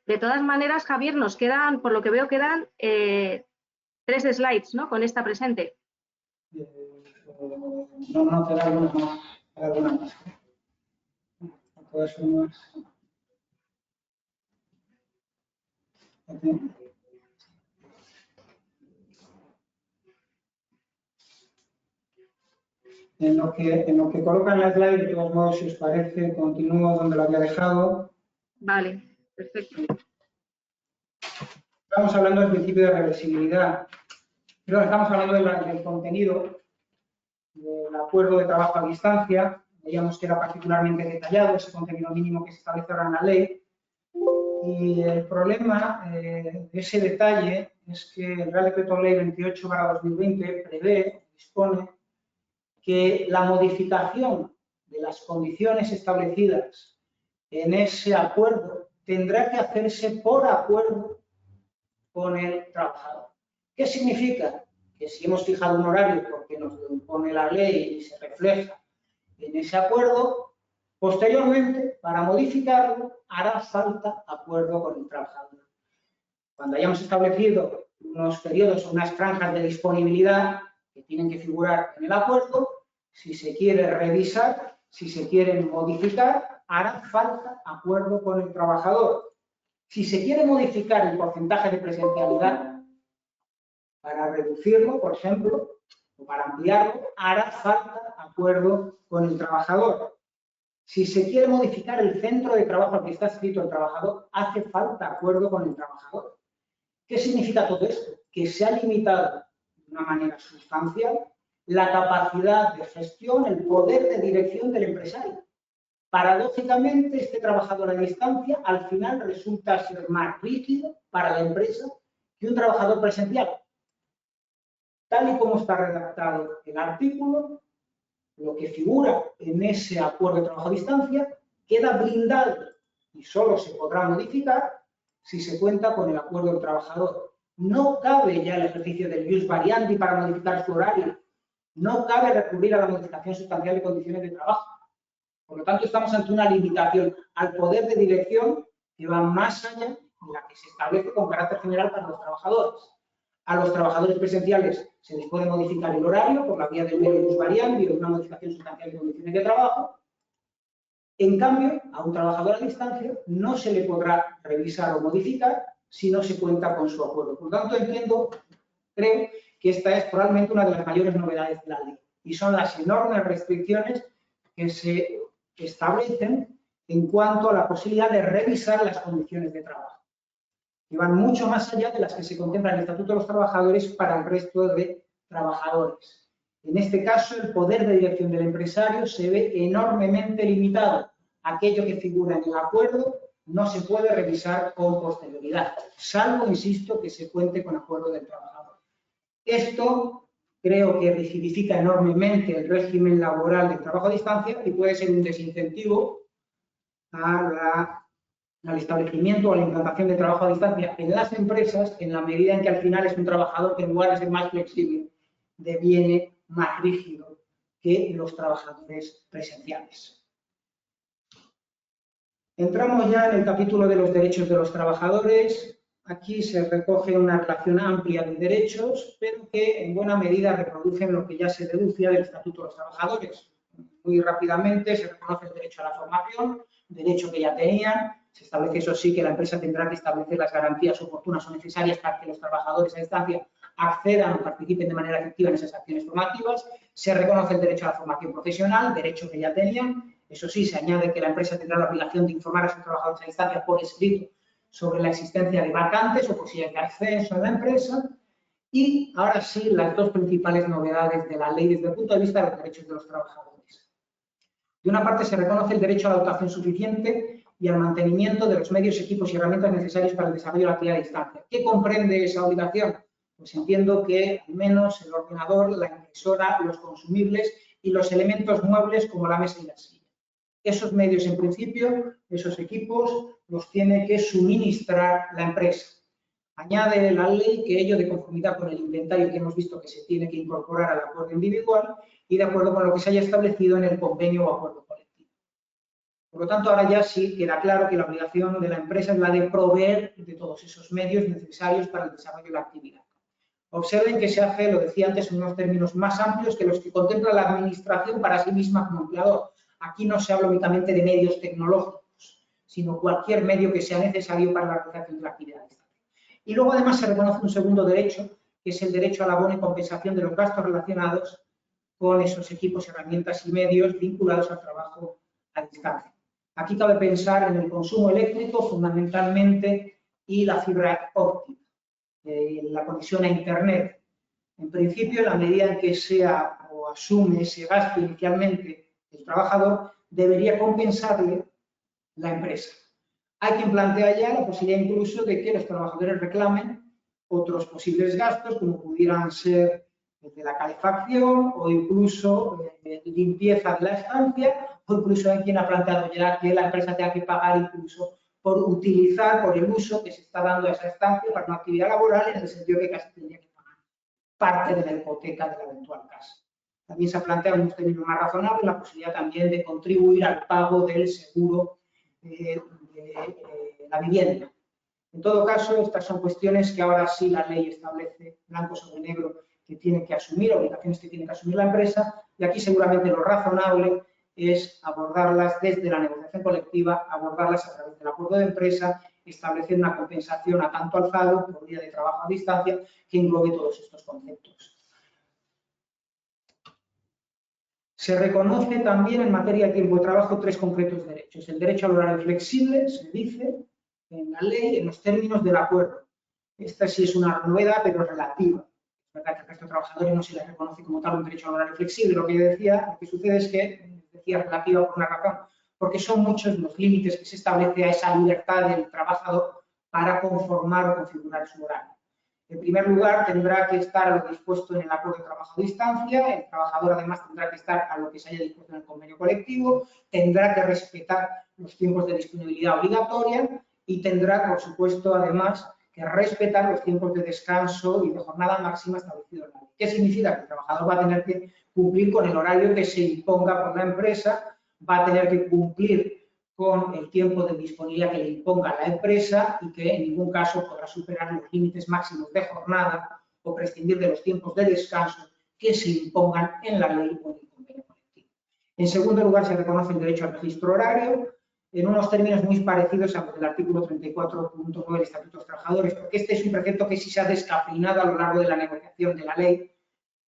De todas maneras, Javier, nos quedan, por lo que veo, quedan 3 slides, ¿no? Con esta presente. No, queda alguna más. Queda alguna más. De todas formas. Aquí. En lo que colocan la slide, de todos modos, si os parece, continúo donde lo había dejado. Vale, perfecto. Estamos hablando del principio de reversibilidad. Pero estamos hablando del contenido del acuerdo de trabajo a distancia. Veíamos que era particularmente detallado ese contenido mínimo que se establece ahora en la ley. Y el problema de ese detalle es que el Real Decreto Ley 28/2020 prevé, dispone, que la modificación de las condiciones establecidas en ese acuerdo tendrá que hacerse por acuerdo con el trabajador. ¿Qué significa? Que si hemos fijado un horario porque nos lo impone la ley y se refleja en ese acuerdo, posteriormente, para modificarlo, hará falta acuerdo con el trabajador. Cuando hayamos establecido unos periodos o unas franjas de disponibilidad que tienen que figurar en el acuerdo, si se quiere revisar, si se quiere modificar, hará falta acuerdo con el trabajador. Si se quiere modificar el porcentaje de presencialidad para reducirlo, por ejemplo, o para ampliarlo, hará falta acuerdo con el trabajador. Si se quiere modificar el centro de trabajo al que está adscrito el trabajador, hace falta acuerdo con el trabajador. ¿Qué significa todo esto? Que se ha limitado de una manera sustancial la capacidad de gestión, el poder de dirección del empresario. Paradójicamente, este trabajador a distancia al final resulta ser más rígido para la empresa que un trabajador presencial. Tal y como está redactado el artículo, lo que figura en ese acuerdo de trabajo a distancia queda blindado y solo se podrá modificar si se cuenta con el acuerdo del trabajador. No cabe ya el ejercicio del ius variandi para modificar su horario. No cabe recurrir a la modificación sustancial de condiciones de trabajo. Por lo tanto, estamos ante una limitación al poder de dirección que va más allá de la que se establece con carácter general para los trabajadores. A los trabajadores presenciales se les puede modificar el horario por la vía del mero ius variandi o de una modificación sustancial de condiciones de trabajo. En cambio, a un trabajador a distancia no se le podrá revisar o modificar si no se cuenta con su acuerdo. Por lo tanto, creo que esta es probablemente una de las mayores novedades de la ley y son las enormes restricciones que se establecen en cuanto a la posibilidad de revisar las condiciones de trabajo, que van mucho más allá de las que se contemplan en el Estatuto de los Trabajadores para el resto de trabajadores. En este caso, el poder de dirección del empresario se ve enormemente limitado. Aquello que figura en el acuerdo no se puede revisar con posterioridad, salvo, insisto, que se cuente con acuerdo del trabajador. Esto creo que rigidifica enormemente el régimen laboral del trabajo a distancia y puede ser un desincentivo al establecimiento o a la implantación de trabajo a distancia en las empresas, en la medida en que al final es un trabajador que en lugar de ser más flexible deviene más rígido que los trabajadores presenciales. Entramos ya en el capítulo de los derechos de los trabajadores. Aquí se recoge una relación amplia de derechos, pero que en buena medida reproducen lo que ya se deducía del Estatuto de los Trabajadores. Muy rápidamente se reconoce el derecho a la formación, derecho que ya tenían. Se establece, eso sí, que la empresa tendrá que establecer las garantías oportunas o necesarias para que los trabajadores a distancia accedan o participen de manera efectiva en esas acciones formativas. Se reconoce el derecho a la formación profesional, derecho que ya tenían. Eso sí, se añade que la empresa tendrá la obligación de informar a sus trabajadores a distancia por escrito sobre la existencia de vacantes o posibilidades de acceso a la empresa. Y ahora sí, las dos principales novedades de la ley desde el punto de vista de los derechos de los trabajadores. De una parte, se reconoce el derecho a la dotación suficiente y al mantenimiento de los medios, equipos y herramientas necesarios para el desarrollo de la actividad a distancia. ¿Qué comprende esa obligación? Pues entiendo que al menos el ordenador, la impresora, los consumibles y los elementos muebles como la mesa y la silla. Esos medios, en principio, esos equipos, los tiene que suministrar la empresa. Añade la ley que ello de conformidad con el inventario que hemos visto que se tiene que incorporar al acuerdo individual y de acuerdo con lo que se haya establecido en el convenio o acuerdo colectivo. Por lo tanto, ahora ya sí queda claro que la obligación de la empresa es la de proveer de todos esos medios necesarios para el desarrollo de la actividad. Observen que se hace, lo decía antes, en unos términos más amplios que los que contempla la administración para sí misma como empleador. Aquí no se habla únicamente de medios tecnológicos, sino cualquier medio que sea necesario para la realización de la actividad. Y luego además se reconoce un segundo derecho, que es el derecho al abono y compensación de los gastos relacionados con esos equipos, herramientas y medios vinculados al trabajo a distancia. Aquí cabe pensar en el consumo eléctrico fundamentalmente y la fibra óptica, la conexión a Internet. En principio, en la medida en que sea o asume ese gasto inicialmente el trabajador, debería compensarle la empresa. Hay quien plantea ya la posibilidad incluso de que los trabajadores reclamen otros posibles gastos, como pudieran ser de la calefacción o incluso limpieza de la estancia, o incluso hay quien ha planteado ya que la empresa tenga que pagar incluso por utilizar, por el uso que se está dando a esa estancia para una actividad laboral, en el sentido que casi tendría que pagar parte de la hipoteca de la eventual casa. También se ha planteado en un término más razonable la posibilidad también de contribuir al pago del seguro de la vivienda. En todo caso, estas son cuestiones que ahora sí la ley establece blanco sobre negro que tiene que asumir, obligaciones que tiene que asumir la empresa, y aquí seguramente lo razonable es abordarlas desde la negociación colectiva, abordarlas a través del acuerdo de empresa, estableciendo una compensación a tanto alzado por día de trabajo a distancia que englobe todos estos conceptos. Se reconoce también en materia de tiempo de trabajo tres concretos derechos. El derecho al horario flexible, se dice en la ley, en los términos del acuerdo. Esta sí es una novedad, pero relativa. Es verdad que al resto de trabajadores no se les reconoce como tal un derecho al horario flexible. Lo que yo decía, lo que sucede es que, decía relativa por una razón, porque son muchos los límites que se establece a esa libertad del trabajador para conformar o configurar su horario. En primer lugar, tendrá que estar a lo dispuesto en el acuerdo de trabajo a distancia, el trabajador además tendrá que estar a lo que se haya dispuesto en el convenio colectivo, tendrá que respetar los tiempos de disponibilidad obligatoria y tendrá, por supuesto, además, que respetar los tiempos de descanso y de jornada máxima establecidos en la ley. ¿Qué significa? Que el trabajador va a tener que cumplir con el horario que se imponga por la empresa, va a tener que cumplir con el tiempo de disponibilidad que le imponga la empresa y que en ningún caso podrá superar los límites máximos de jornada o prescindir de los tiempos de descanso que se impongan en la ley o en el convenio colectivo. En segundo lugar, se reconoce el derecho al registro horario en unos términos muy parecidos a los del artículo 34.9 del Estatuto de los Trabajadores, porque este es un precepto que sí se ha descafeinado a lo largo de la negociación de la ley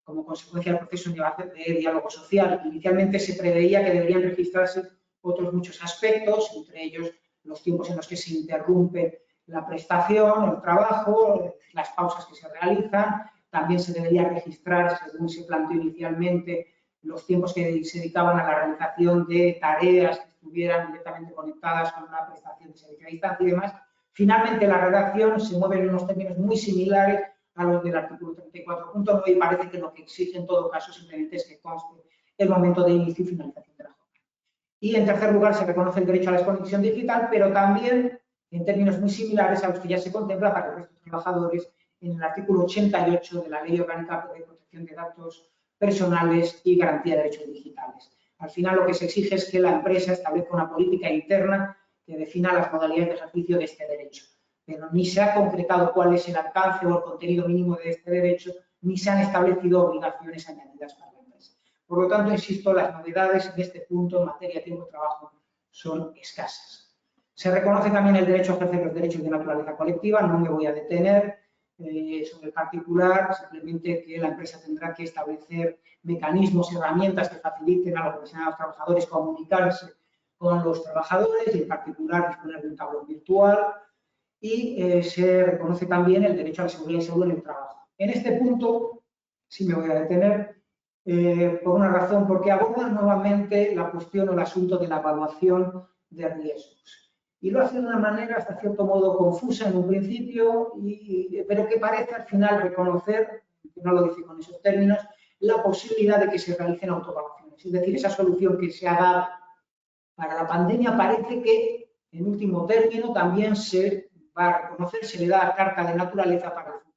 como consecuencia del proceso de diálogo social. Inicialmente se preveía que deberían registrarse otros muchos aspectos, entre ellos los tiempos en los que se interrumpe la prestación, el trabajo, las pausas que se realizan. También se debería registrar, según se planteó inicialmente, los tiempos que se dedicaban a la realización de tareas que estuvieran directamente conectadas con la prestación de servicio a distancia y demás. Finalmente, la redacción se mueve en unos términos muy similares a los del artículo 34.9 y parece que lo que exige en todo caso simplemente es que conste el momento de inicio y finalización de la jornada. Y en tercer lugar, se reconoce el derecho a la desconexión digital, pero también en términos muy similares a los que ya se contempla para el resto de trabajadores en el artículo 88 de la Ley Orgánica de Protección de Datos Personales y Garantía de Derechos Digitales. Al final, lo que se exige es que la empresa establezca una política interna que defina las modalidades de ejercicio de este derecho. Pero ni se ha concretado cuál es el alcance o el contenido mínimo de este derecho, ni se han establecido obligaciones añadidas para la empresa. Por lo tanto, insisto, las novedades en este punto en materia de tiempo de trabajo son escasas. Se reconoce también el derecho a ejercer los derechos de naturaleza colectiva, no me voy a detener sobre el particular, simplemente que la empresa tendrá que establecer mecanismos y herramientas que faciliten a los profesionales trabajadores comunicarse con los trabajadores y en particular disponer de un tablón virtual. Y se reconoce también el derecho a la seguridad y salud en el trabajo. En este punto sí me voy a detener por una razón, porque aborda nuevamente la cuestión o el asunto de la evaluación de riesgos. Y lo hace de una manera hasta cierto modo confusa en un principio, pero que parece al final reconocer, que no lo dice con esos términos, la posibilidad de que se realicen autoevaluaciones. Es decir, esa solución que se ha dado para la pandemia parece que, en último término, también se va a reconocer, se le da carta de naturaleza para el futuro.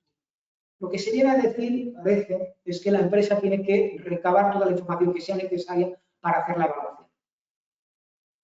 Lo que se viene a decir, parece, es que la empresa tiene que recabar toda la información que sea necesaria para hacer la evaluación.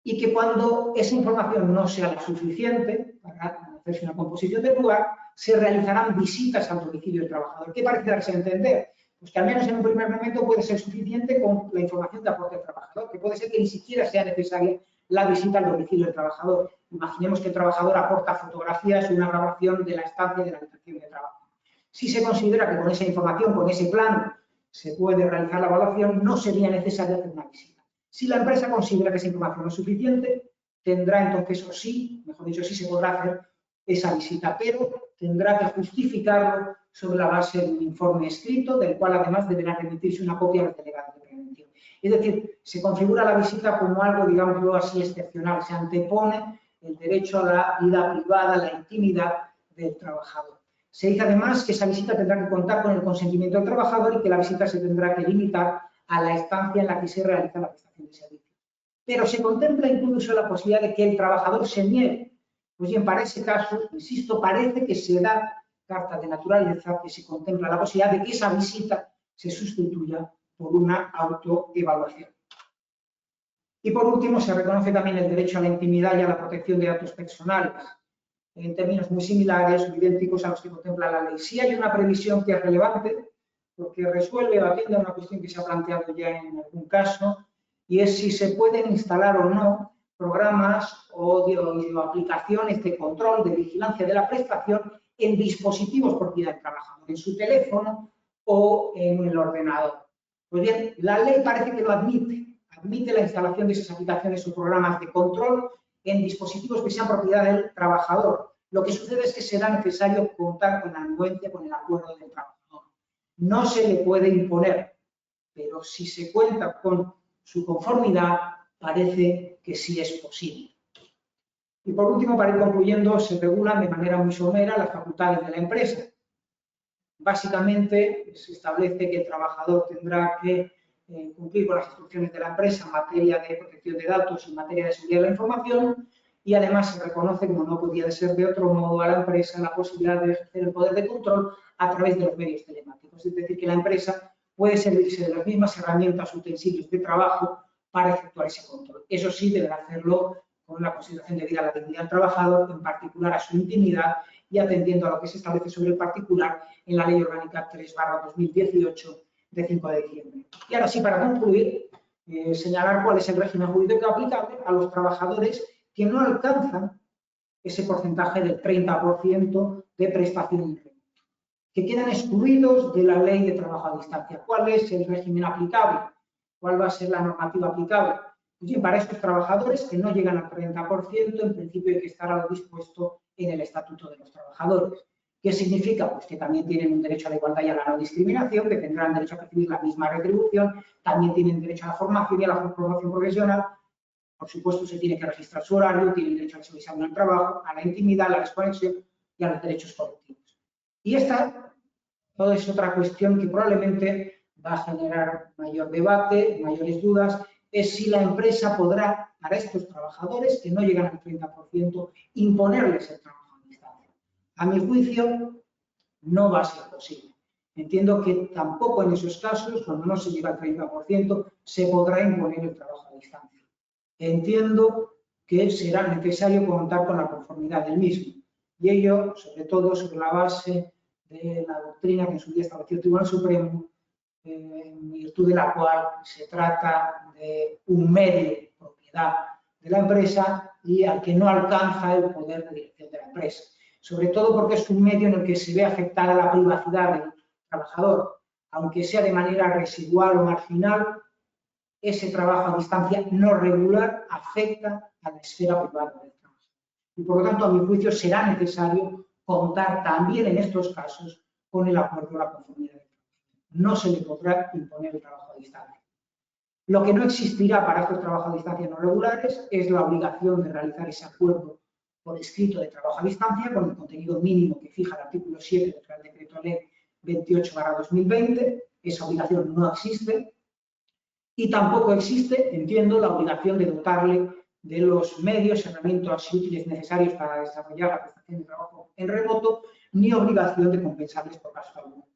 Y que cuando esa información no sea la suficiente para hacerse una composición del lugar, se realizarán visitas al domicilio del trabajador. ¿Qué parece darse a entender? Pues que al menos en un primer momento puede ser suficiente con la información que aporte el trabajador, que puede ser que ni siquiera sea necesaria la visita al domicilio del trabajador. Imaginemos que el trabajador aporta fotografías y una grabación de la estancia de la habitación de trabajo. Si se considera que con esa información, con ese plano, se puede realizar la evaluación, no sería necesario hacer una visita. Si la empresa considera que esa información no es suficiente, tendrá entonces, o sí, mejor dicho, sí se podrá hacer esa visita, pero tendrá que justificarlo sobre la base de un informe escrito, del cual además deberá remitirse una copia al delegado de prevención. Es decir, se configura la visita como algo, digámoslo así, excepcional. Se antepone el derecho a la vida privada, a la intimidad del trabajador. Se dice además que esa visita tendrá que contar con el consentimiento del trabajador y que la visita se tendrá que limitar a la estancia en la que se realiza la prestación de servicio. Pero se contempla incluso la posibilidad de que el trabajador se niegue. Pues bien, para ese caso, insisto, parece que se da carta de naturaleza, que se contempla la posibilidad de que esa visita se sustituya por una autoevaluación. Y por último, se reconoce también el derecho a la intimidad y a la protección de datos personales, en términos muy similares o idénticos a los que contempla la ley. Sí hay una previsión que es relevante, porque resuelve o atiende a una cuestión que se ha planteado ya en algún caso, y es si se pueden instalar o no programas o aplicaciones de control, de vigilancia de la prestación en dispositivos propiedad del trabajador, en su teléfono o en el ordenador. Pues bien, la ley parece que lo admite la instalación de esas aplicaciones o programas de control en dispositivos que sean propiedad del trabajador. Lo que sucede es que será necesario contar con la anuencia, con el acuerdo del trabajador. No se le puede imponer, pero si se cuenta con su conformidad, parece que sí es posible. Y por último, para ir concluyendo, se regulan de manera muy somera las facultades de la empresa. Básicamente, se establece que el trabajador tendrá que cumplir con las instrucciones de la empresa en materia de protección de datos y en materia de seguridad de la información, y además se reconoce, como no podía ser de otro modo, a la empresa la posibilidad de ejercer el poder de control a través de los medios telemáticos. Es decir, que la empresa puede servirse de las mismas herramientas o utensilios de trabajo para efectuar ese control. Eso sí, deberá hacerlo con la consideración debida a la dignidad del trabajador, en particular a su intimidad y atendiendo a lo que se establece sobre el particular en la Ley Orgánica 3/2018 de 5 de diciembre. Y ahora sí, para concluir, señalar cuál es el régimen jurídico aplicable a los trabajadores que no alcanzan ese porcentaje del 30% de prestación en remoto, que quedan excluidos de la Ley de Trabajo a Distancia. ¿Cuál es el régimen aplicable? ¿Cuál va a ser la normativa aplicable? Pues bien, para estos trabajadores que no llegan al 30%, en principio hay que estar algo dispuesto en el Estatuto de los Trabajadores. ¿Qué significa? Pues que también tienen un derecho a la igualdad y a la no discriminación, que tendrán derecho a recibir la misma retribución, también tienen derecho a la formación y a la formación profesional. Por supuesto, se tiene que registrar su horario, tienen derecho al examen del trabajo, a la intimidad, a la desconexión y a los derechos colectivos. Y esta toda es otra cuestión que probablemente va a generar mayor debate, mayores dudas, es si la empresa podrá, para estos trabajadores que no llegan al 30%, imponerles el trabajo a distancia. A mi juicio, no va a ser posible. Entiendo que tampoco en esos casos, cuando no se llega al 30%, se podrá imponer el trabajo a distancia. Entiendo que será necesario contar con la conformidad del mismo. Y ello, sobre todo, sobre la base de la doctrina que en su día estableció el Tribunal Supremo, en virtud de la cual se trata de un medio de propiedad de la empresa y al que no alcanza el poder de dirección de la empresa. Sobre todo porque es un medio en el que se ve afectada la privacidad del trabajador, aunque sea de manera residual o marginal. Ese trabajo a distancia no regular afecta a la esfera privada del trabajo. Y por lo tanto, a mi juicio, será necesario contar también en estos casos con el acuerdo o la conformidad del trabajo. No se le podrá imponer el trabajo a distancia. Lo que no existirá para estos trabajos a distancia no regulares es la obligación de realizar ese acuerdo por escrito de trabajo a distancia con el contenido mínimo que fija el artículo 7 del Real Decreto Ley 28/2020. Esa obligación no existe. Y tampoco existe, entiendo, la obligación de dotarle de los medios, herramientas y útiles necesarios para desarrollar la prestación de trabajo en remoto, ni obligación de compensarles por caso alguno.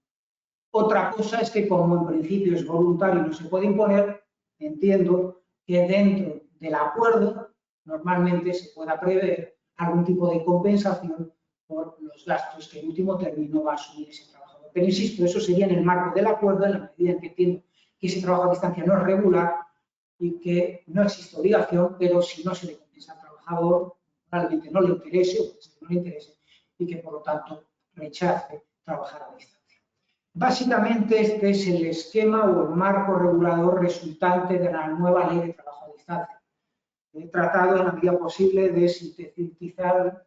Otra cosa es que, como en principio es voluntario y no se puede imponer, entiendo que dentro del acuerdo normalmente se pueda prever algún tipo de compensación por los gastos que en último término va a asumir ese trabajador. Pero insisto, eso sería en el marco del acuerdo, en la medida en que entiendo que ese trabajo a distancia no es regular y que no existe obligación, pero si no se le compensa al trabajador, realmente no le interese o que no le interese y que por lo tanto rechace trabajar a distancia. Básicamente este es el esquema o el marco regulador resultante de la nueva ley de trabajo a distancia. He tratado en la medida posible de sintetizar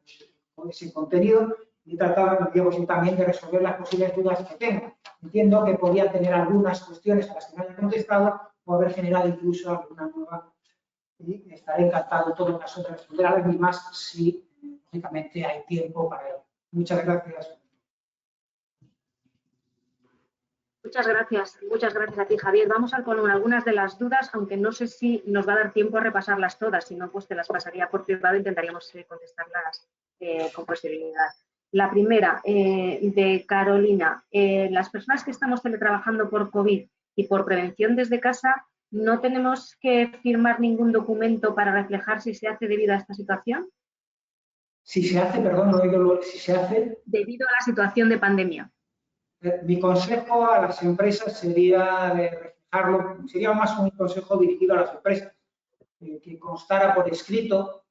ese contenido y he tratado en la medida posible también de resolver las posibles dudas que tengo. Entiendo que podría tener algunas cuestiones a las que no haya contestado o haber generado incluso alguna nueva y estaré encantado en todo caso de responder a las mismas si lógicamente hay tiempo para ello. Muchas gracias. Muchas gracias a ti, Javier. Vamos a con algunas de las dudas, aunque no sé si nos va a dar tiempo a repasarlas todas, si no, pues te las pasaría por privado e intentaríamos contestarlas con posibilidad. La primera, de Carolina. Las personas que estamos teletrabajando por COVID y por prevención desde casa, ¿no tenemos que firmar ningún documento para reflejar si se hace debido a esta situación? Si se hace, perdón, no he oído, si se hace. Debido a la situación de pandemia. Mi consejo a las empresas sería de reflejarlo, sería más un consejo dirigido a las empresas, que constara por escrito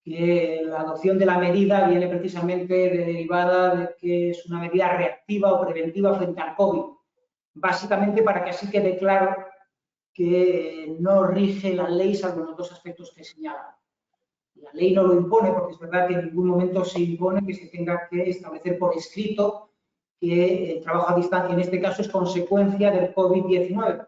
que la adopción de la medida viene precisamente derivada de que es una medida reactiva o preventiva frente al COVID, básicamente para que así quede claro que no rige la ley salvo los dos aspectos que he señalado. La ley no lo impone porque es verdad que en ningún momento se impone que se tenga que establecer por escrito que el trabajo a distancia en este caso es consecuencia del COVID-19,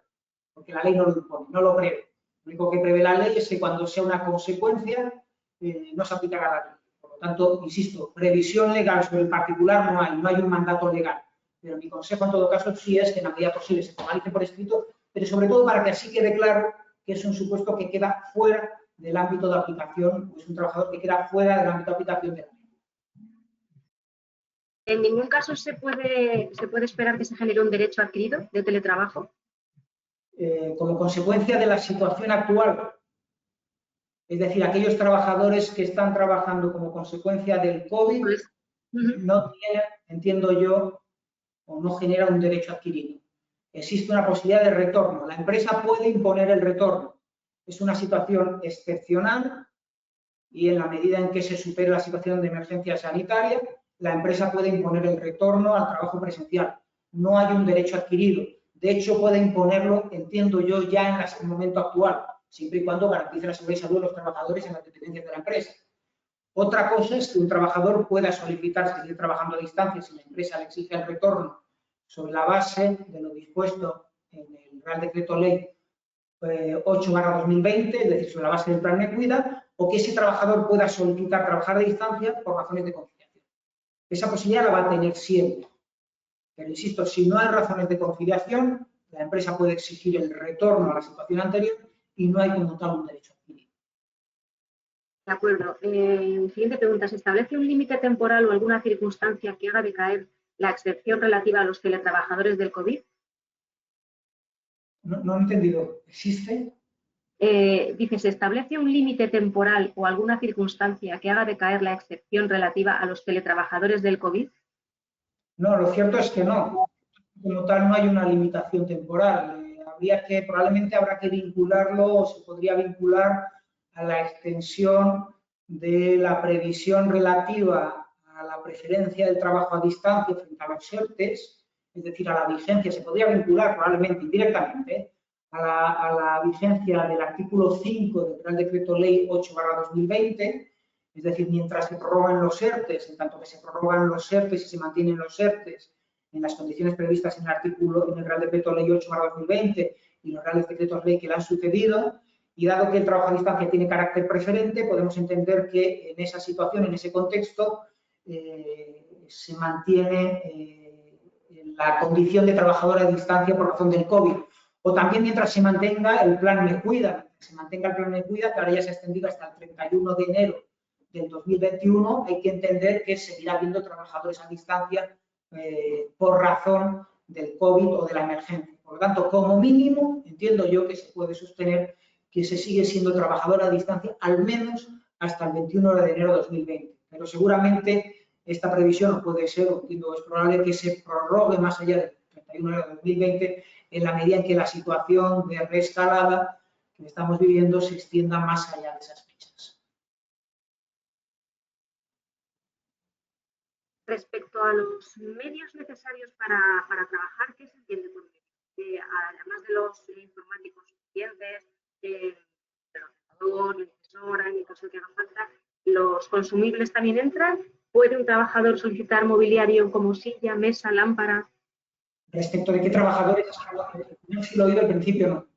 porque la ley no lo impone, no lo prevé. Lo único que prevé la ley es que cuando sea una consecuencia no se aplicará la ley. Por lo tanto, insisto, previsión legal sobre el particular no hay un mandato legal. Pero mi consejo en todo caso sí es que en la medida posible se formalice por escrito, pero sobre todo para que así quede claro que es un supuesto que queda fuera del ámbito de aplicación, o es un trabajador que queda fuera del ámbito de aplicación de la ley. ¿En ningún caso se puede esperar que se genere un derecho adquirido de teletrabajo? Como consecuencia de la situación actual, es decir, aquellos trabajadores que están trabajando como consecuencia del COVID no tienen, entiendo yo, o no genera un derecho adquirido. Existe una posibilidad de retorno. La empresa puede imponer el retorno. Es una situación excepcional y en la medida en que se supere la situación de emergencia sanitaria, la empresa puede imponer el retorno al trabajo presencial. No hay un derecho adquirido. De hecho, puede imponerlo, entiendo yo, ya en el momento actual. siempre y cuando garantice la seguridad y salud de los trabajadores en las dependencias de la empresa. Otra cosa es que un trabajador pueda solicitar seguir trabajando a distancia si la empresa le exige el retorno sobre la base de lo dispuesto en el Real Decreto Ley 8/2020, es decir, sobre la base del plan de cuida, o que ese trabajador pueda solicitar trabajar a distancia por razones de conciliación. Esa posibilidad la va a tener siempre. Pero insisto, si no hay razones de conciliación, la empresa puede exigir el retorno a la situación anterior y no hay como tal un derecho adquirido. De acuerdo. Siguiente pregunta. ¿Se establece un límite temporal o alguna circunstancia que haga decaer la excepción relativa a los teletrabajadores del COVID? No he entendido. ¿Existe? Dice, ¿se establece un límite temporal o alguna circunstancia que haga decaer la excepción relativa a los teletrabajadores del COVID? No, lo cierto es que no. Como tal, no hay una limitación temporal. Probablemente habrá que vincularlo, o se podría vincular a la extensión de la previsión relativa a la preferencia del trabajo a distancia frente a los ERTEs, es decir, a la vigencia, se podría vincular probablemente indirectamente a la vigencia del artículo 5 del Real Decreto Ley 8/2020, es decir, mientras se prorrogan los ERTEs, en tanto que se prorrogan los ERTEs y se mantienen los ERTEs en las condiciones previstas en el Real Decreto Ley 8/2020 y los Reales Decretos Ley que le han sucedido, y dado que el trabajo a distancia tiene carácter preferente, podemos entender que en esa situación, en ese contexto, se mantiene la condición de trabajador a distancia por razón del COVID. O también mientras se mantenga el plan Me Cuida, que ahora ya se ha extendido hasta el 31 de enero del 2021, hay que entender que seguirá habiendo trabajadores a distancia por razón del COVID o de la emergencia. Por lo tanto, como mínimo, entiendo yo que se puede sostener que se sigue siendo trabajador a distancia al menos hasta el 21 de enero de 2020. Pero seguramente esta previsión no puede ser, entiendo, es probable que se prorrogue más allá del 31 de enero de 2020 en la medida en que la situación de reescalada que estamos viviendo se extienda más allá de esas fechas. Respecto a los medios necesarios para trabajar, ¿qué se entiende por medio? Además de los informáticos suficientes, el ordenador, la impresora, en el caso de que haga falta, ¿los consumibles también entran? ¿Puede un trabajador solicitar mobiliario como silla, mesa, lámpara? Respecto de qué trabajadores, no sé si lo he oído al principio, no.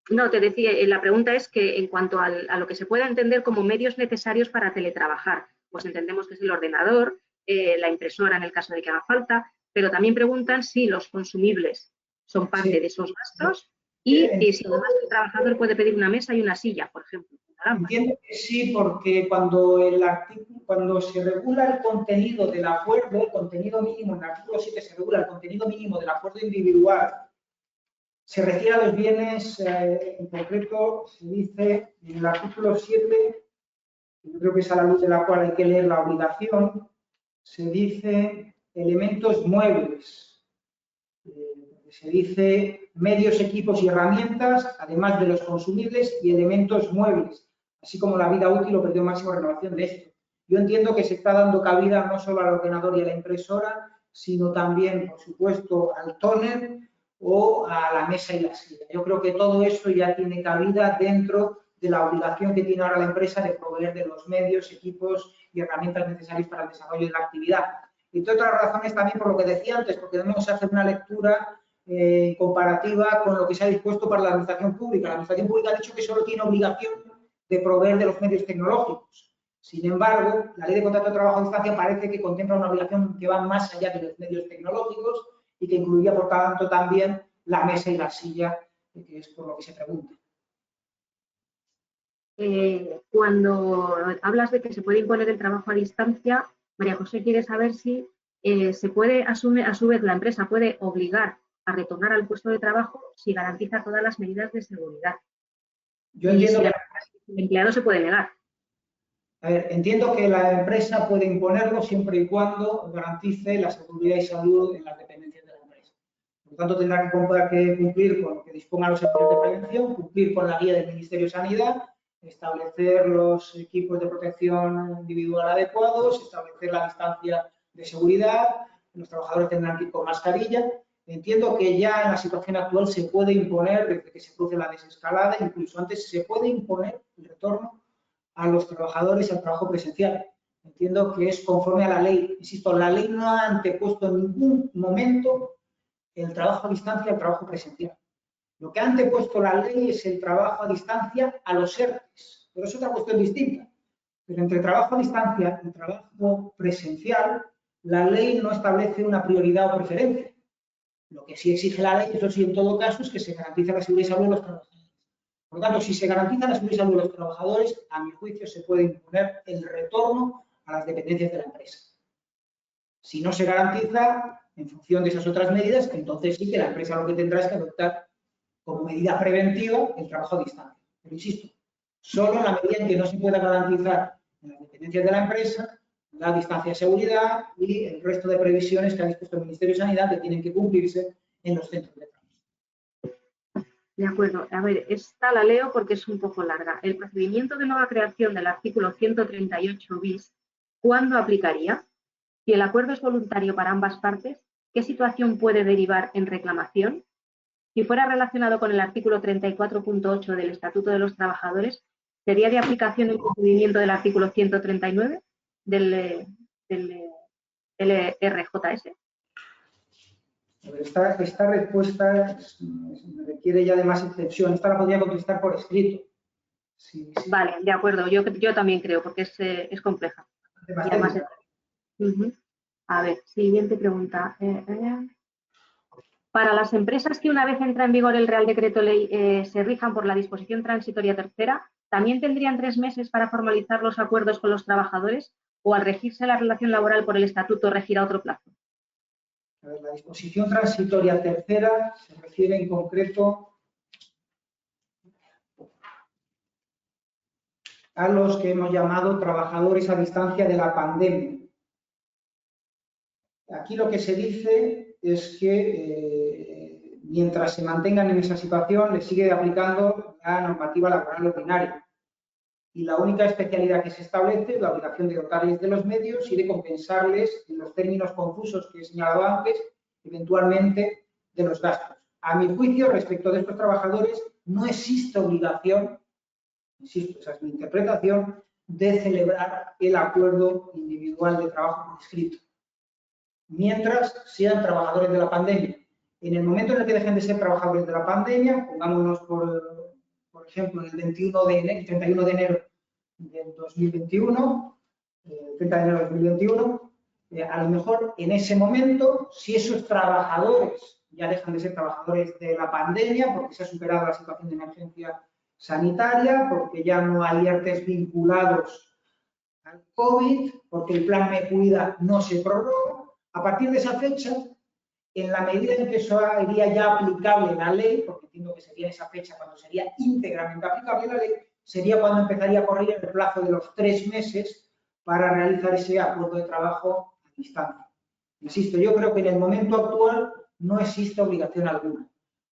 No, te decía, la pregunta es que en cuanto a lo que se pueda entender como medios necesarios para teletrabajar, pues entendemos que es el ordenador, la impresora en el caso de que haga falta, pero también preguntan si los consumibles son parte de esos gastos y si además el trabajador puede pedir una mesa y una silla, por ejemplo. Entiendo que sí, porque cuando se regula el contenido del acuerdo, el contenido mínimo, en el artículo 7 se regula el contenido mínimo del acuerdo individual, se refiere a los bienes, en concreto se dice en el artículo 7, yo creo que es a la luz de la cual hay que leer la obligación, se dice elementos muebles, se dice medios, equipos y herramientas, además de los consumibles y elementos muebles, así como la vida útil o periodo máximo de renovación de esto. Yo entiendo que se está dando cabida no solo al ordenador y a la impresora, sino también, por supuesto, al tóner o a la mesa y la silla. Yo creo que todo eso ya tiene cabida dentro de la obligación que tiene ahora la empresa de proveer de los medios, equipos y herramientas necesarios para el desarrollo de la actividad. Entre otras razones también por lo que decía antes, porque debemos hacer una lectura comparativa con lo que se ha dispuesto para la administración pública. La administración pública ha dicho que solo tiene obligación de proveer de los medios tecnológicos. Sin embargo, la Ley de Contrato de Trabajo a Distancia parece que contempla una obligación que va más allá de los medios tecnológicos y que incluiría, por tanto, también la mesa y la silla, que es por lo que se pregunta. Cuando hablas de que se puede imponer el trabajo a distancia, María José quiere saber si se puede, a su vez, la empresa puede obligar a retornar al puesto de trabajo si garantiza todas las medidas de seguridad. Yo entiendo que el empleado se puede negar. A ver, entiendo que la empresa puede imponerlo siempre y cuando garantice la seguridad y salud en las dependencias de la empresa. Por lo tanto, tendrá que cumplir con lo que dispongan los servicios de prevención, cumplir con la guía del Ministerio de Sanidad, establecer los equipos de protección individual adecuados, establecer la distancia de seguridad, los trabajadores tendrán que ir con mascarilla, Entiendo que ya en la situación actual se puede imponer, desde que se produce la desescalada, incluso antes se puede imponer el retorno a los trabajadores al trabajo presencial. Entiendo que es conforme a la ley. Insisto, la ley no ha antepuesto en ningún momento el trabajo a distancia al trabajo presencial. Lo que ha antepuesto la ley es el trabajo a distancia a los ERTES, pero es otra cuestión distinta. Pero entre trabajo a distancia y trabajo presencial, la ley no establece una prioridad o preferencia. Lo que sí exige la ley, eso sí, en todo caso, es que se garantice la seguridad y salud de los trabajadores. Por lo tanto, si se garantiza la seguridad y salud de los trabajadores, a mi juicio se puede imponer el retorno a las dependencias de la empresa. Si no se garantiza, en función de esas otras medidas, entonces sí que la empresa lo que tendrá es que adoptar como medida preventiva el trabajo a distancia. Pero insisto, solo en la medida en que no se pueda garantizar en las dependencias de la empresa la distancia de seguridad y el resto de previsiones que ha dispuesto el Ministerio de Sanidad que tienen que cumplirse en los centros de trabajo. De acuerdo. A ver, esta la leo porque es un poco larga. El procedimiento de nueva creación del artículo 138 bis, ¿cuándo aplicaría? Si el acuerdo es voluntario para ambas partes, ¿qué situación puede derivar en reclamación? Si fuera relacionado con el artículo 34.8 del Estatuto de los Trabajadores, ¿sería de aplicación el procedimiento del artículo 139 del RJS? Esta respuesta requiere ya de más extensión. Esta la podría contestar por escrito. Sí. Vale, de acuerdo. Yo también creo, porque es compleja. A ver, siguiente pregunta. Para las empresas que una vez entra en vigor el Real Decreto Ley se rijan por la disposición transitoria tercera, ¿también tendrían 3 meses para formalizar los acuerdos con los trabajadores o al regirse la relación laboral por el Estatuto regirá otro plazo? A ver, la disposición transitoria tercera se refiere en concreto a los que hemos llamado trabajadores a distancia de la pandemia. Aquí lo que se dice es que mientras se mantengan en esa situación les sigue aplicando la normativa laboral ordinaria. Y la única especialidad que se establece es la obligación de dotarles de los medios y de compensarles en los términos confusos que he señalado antes, eventualmente de los gastos. A mi juicio, respecto de estos trabajadores, no existe obligación, insisto, esa es mi interpretación, de celebrar el acuerdo individual de trabajo por escrito, mientras sean trabajadores de la pandemia. En el momento en el que dejen de ser trabajadores de la pandemia, pongámonos por ejemplo, el 31 de enero del 2021, el 30 de enero de 2021, a lo mejor en ese momento, si esos trabajadores ya dejan de ser trabajadores de la pandemia, porque se ha superado la situación de emergencia sanitaria, porque ya no hay ERTEs vinculados al COVID, porque el plan Me Cuida no se prorroga, a partir de esa fecha, en la medida en que eso sería ya aplicable la ley, porque entiendo que sería esa fecha cuando sería íntegramente aplicable la ley, sería cuando empezaría a correr el plazo de los 3 meses para realizar ese acuerdo de trabajo a distancia. Insisto, yo creo que en el momento actual no existe obligación alguna.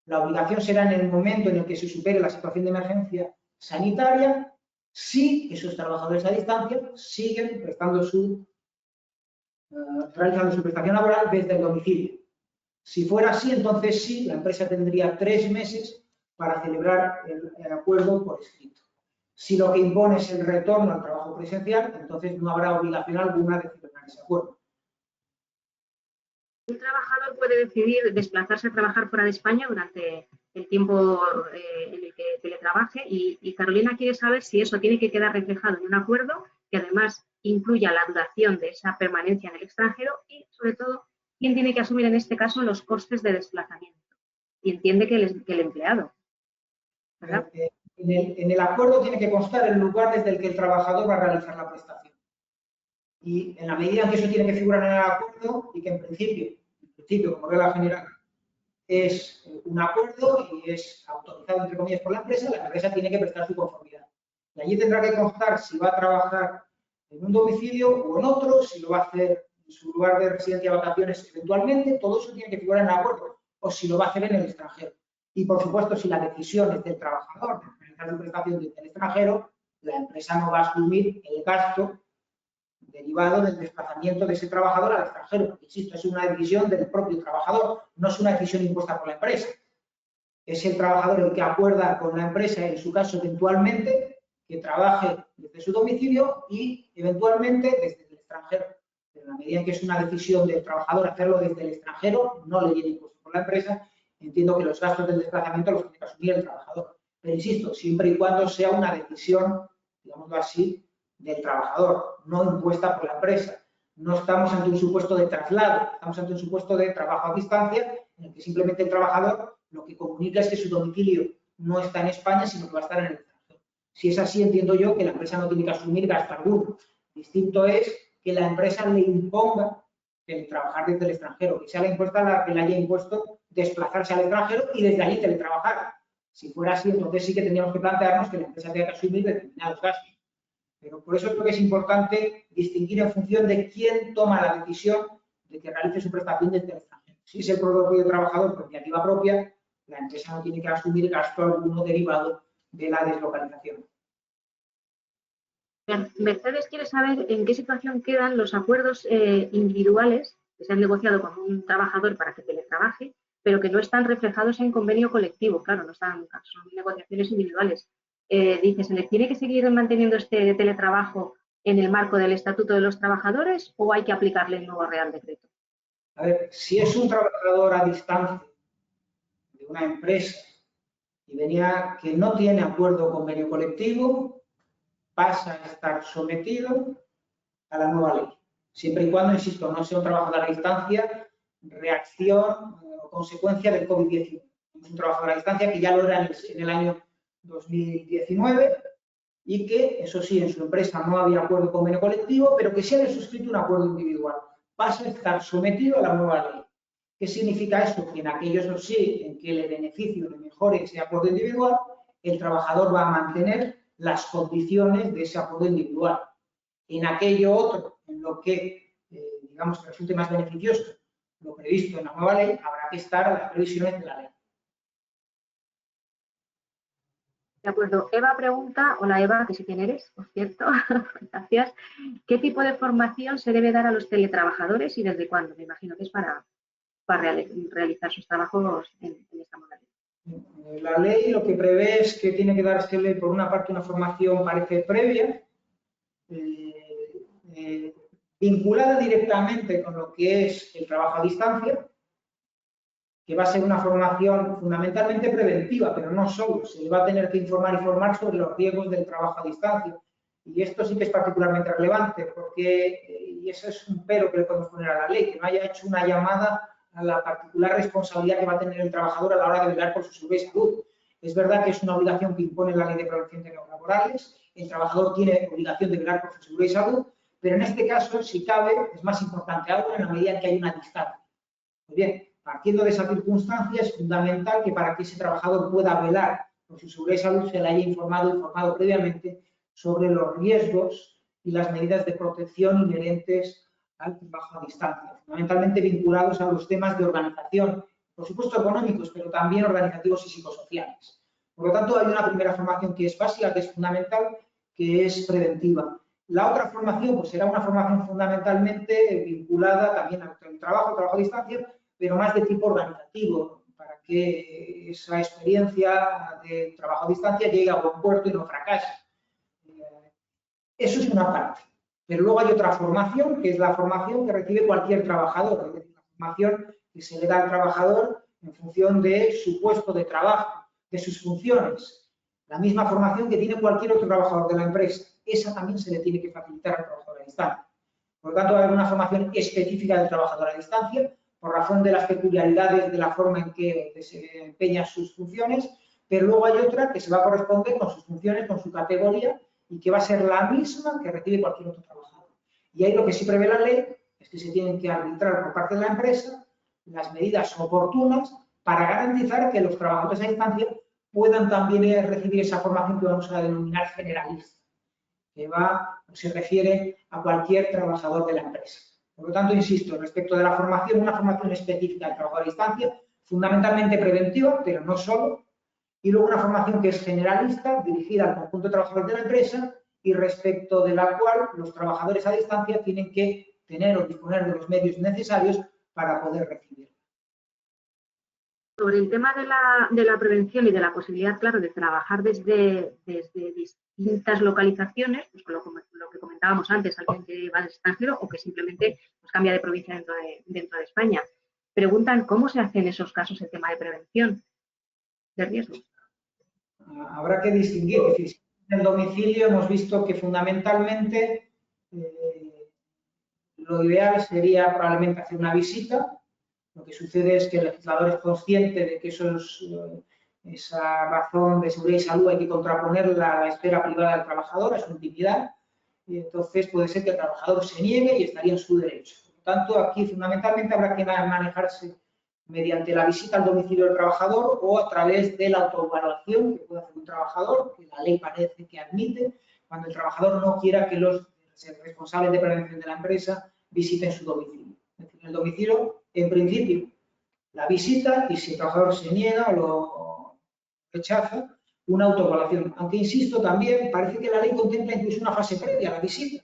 La obligación será en el momento en el que se supere la situación de emergencia sanitaria, si esos trabajadores a distancia siguen realizando su prestación laboral desde el domicilio. Si fuera así, entonces sí, la empresa tendría 3 meses para celebrar el acuerdo por escrito. Si lo que impone es el retorno al trabajo presencial, entonces no habrá obligación alguna de celebrar ese acuerdo. Un trabajador puede decidir desplazarse a trabajar fuera de España durante el tiempo en el que teletrabaje y Carolina quiere saber si eso tiene que quedar reflejado en un acuerdo que además incluya la duración de esa permanencia en el extranjero y, sobre todo, quién tiene que asumir en este caso los costes de desplazamiento. Y entiende que el empleado, ¿verdad? En el acuerdo tiene que constar el lugar desde el que el trabajador va a realizar la prestación. Y en la medida en que eso tiene que figurar en el acuerdo y que en principio como regla general, es un acuerdo y es autorizado, entre comillas, por la empresa tiene que prestar su conformidad. Y allí tendrá que constar si va a trabajar en un domicilio o en otro, si lo va a hacer en su lugar de residencia de vacaciones eventualmente, todo eso tiene que figurar en el acuerdo, o si lo va a hacer en el extranjero. Y, por supuesto, si la decisión es del trabajador de realizar su prestación desde el extranjero, la empresa no va a asumir el gasto derivado del desplazamiento de ese trabajador al extranjero. Porque, insisto, es una decisión del propio trabajador, no es una decisión impuesta por la empresa. Es el trabajador el que acuerda con la empresa, en su caso, eventualmente, que trabaje desde su domicilio y, eventualmente, desde el extranjero. Pero en la medida en que es una decisión del trabajador hacerlo desde el extranjero, no le viene impuesto por la empresa, entiendo que los gastos del desplazamiento los tiene que asumir el trabajador. Pero, insisto, siempre y cuando sea una decisión, digámoslo así, del trabajador, no impuesta por la empresa. No estamos ante un supuesto de traslado, estamos ante un supuesto de trabajo a distancia, en el que simplemente el trabajador lo que comunica es que su domicilio no está en España, sino que va a estar en el extranjero. Si es así, entiendo yo que la empresa no tiene que asumir gasto alguno. Distinto es que la empresa le imponga el trabajar desde el extranjero, que sea la impuesta la que le haya impuesto desplazarse al extranjero y desde allí teletrabajar. Si fuera así, entonces sí que tendríamos que plantearnos que la empresa tenga que asumir determinados gastos. Pero por eso creo que es importante distinguir en función de quién toma la decisión de que realice su prestación desde el extranjero. Si es el propio trabajador por iniciativa propia, la empresa no tiene que asumir gasto alguno derivado de la deslocalización. Mercedes quiere saber en qué situación quedan los acuerdos individuales que se han negociado con un trabajador para que teletrabaje, pero que no están reflejados en convenio colectivo. Claro, no están, son negociaciones individuales. Dice, ¿se le tiene que seguir manteniendo este teletrabajo en el marco del Estatuto de los Trabajadores o hay que aplicarle el nuevo Real Decreto? A ver, si es un trabajador a distancia de una empresa y venía que no tiene acuerdo o convenio colectivo, pasa a estar sometido a la nueva ley. Siempre y cuando, insisto, no sea un trabajador a distancia, reacción o consecuencia del COVID-19. Es un trabajador a distancia que ya lo era en el año 2019 y que, eso sí, en su empresa no había acuerdo o convenio colectivo, pero que sí había suscrito un acuerdo individual. Pasa a estar sometido a la nueva ley. ¿Qué significa esto? Que en aquellos sí, en que le beneficie o le mejore ese acuerdo individual, el trabajador va a mantener las condiciones de ese acuerdo individual. En aquello otro, en lo que, digamos, que resulte más beneficioso lo previsto en la nueva ley, habrá que estar a las previsiones de la ley. De acuerdo. Eva pregunta, hola Eva, que sé quién eres, por cierto, gracias. ¿Qué tipo de formación se debe dar a los teletrabajadores y desde cuándo? Me imagino que es para realizar sus trabajos en esta modalidad. La ley lo que prevé es que tiene que dársele, por una parte, una formación, parece, previa, vinculada directamente con lo que es el trabajo a distancia, que va a ser una formación fundamentalmente preventiva, pero no solo, se le va a tener que informar y formar sobre los riesgos del trabajo a distancia. Y esto sí que es particularmente relevante, porque, y eso es un pero que le podemos poner a la ley, que no haya hecho una llamada a la particular responsabilidad que va a tener el trabajador a la hora de velar por su seguridad y salud. Es verdad que es una obligación que impone la Ley de Prevención de Riesgos Laborales, el trabajador tiene obligación de velar por su seguridad y salud, pero en este caso, si cabe, es más importante algo en la medida en que hay una distancia. Muy bien, partiendo de esa circunstancia, es fundamental que para que ese trabajador pueda velar por su seguridad y salud se le haya informado previamente sobre los riesgos y las medidas de protección inherentes al trabajo a distancia, fundamentalmente vinculados a los temas de organización, por supuesto económicos, pero también organizativos y psicosociales. Por lo tanto, hay una primera formación que es básica, que es fundamental, que es preventiva. La otra formación pues, será una formación fundamentalmente vinculada también al trabajo a distancia, pero más de tipo organizativo, para que esa experiencia de trabajo a distancia llegue a buen puerto y no fracase. Eso es una parte. Pero luego hay otra formación, que es la formación que recibe cualquier trabajador, es decir, la formación que se le da al trabajador en función de su puesto de trabajo, de sus funciones. La misma formación que tiene cualquier otro trabajador de la empresa. Esa también se le tiene que facilitar al trabajador a distancia. Por lo tanto, va a haber una formación específica del trabajador a distancia, por razón de las peculiaridades de la forma en que desempeña sus funciones, pero luego hay otra que se va a corresponder con sus funciones, con su categoría, y que va a ser la misma que recibe cualquier otro trabajador. Y ahí lo que sí prevé la ley es que se tienen que arbitrar por parte de la empresa las medidas oportunas para garantizar que los trabajadores a distancia puedan también recibir esa formación que vamos a denominar generalista, que se refiere a cualquier trabajador de la empresa. Por lo tanto, insisto, respecto de la formación, una formación específica del trabajo a distancia, fundamentalmente preventiva, pero no solo, y luego una formación que es generalista, dirigida al conjunto de trabajadores de la empresa, y respecto de la cual los trabajadores a distancia tienen que tener o disponer de los medios necesarios para poder recibirla. Sobre el tema de la prevención y de la posibilidad, claro, de trabajar desde distintas localizaciones, pues lo que comentábamos antes, alguien que va al extranjero o que simplemente pues, cambia de provincia dentro de España. Preguntan cómo se hace en esos casos el tema de prevención de riesgos. Habrá que distinguir, es decir, en el domicilio hemos visto que fundamentalmente lo ideal sería probablemente hacer una visita. Lo que sucede es que el legislador es consciente de que esa razón de seguridad y salud hay que contraponerla a la esfera privada del trabajador, a su intimidad, y entonces puede ser que el trabajador se niegue y estaría en su derecho. Por lo tanto, aquí fundamentalmente habrá que manejarse mediante la visita al domicilio del trabajador o a través de la autoevaluación que puede hacer un trabajador, que la ley parece que admite, cuando el trabajador no quiera que los responsables de prevención de la empresa visiten su domicilio. Es decir, el domicilio, en principio, la visita y si el trabajador se niega o lo rechaza, una autoevaluación. Aunque, insisto, también parece que la ley contempla incluso una fase previa a la visita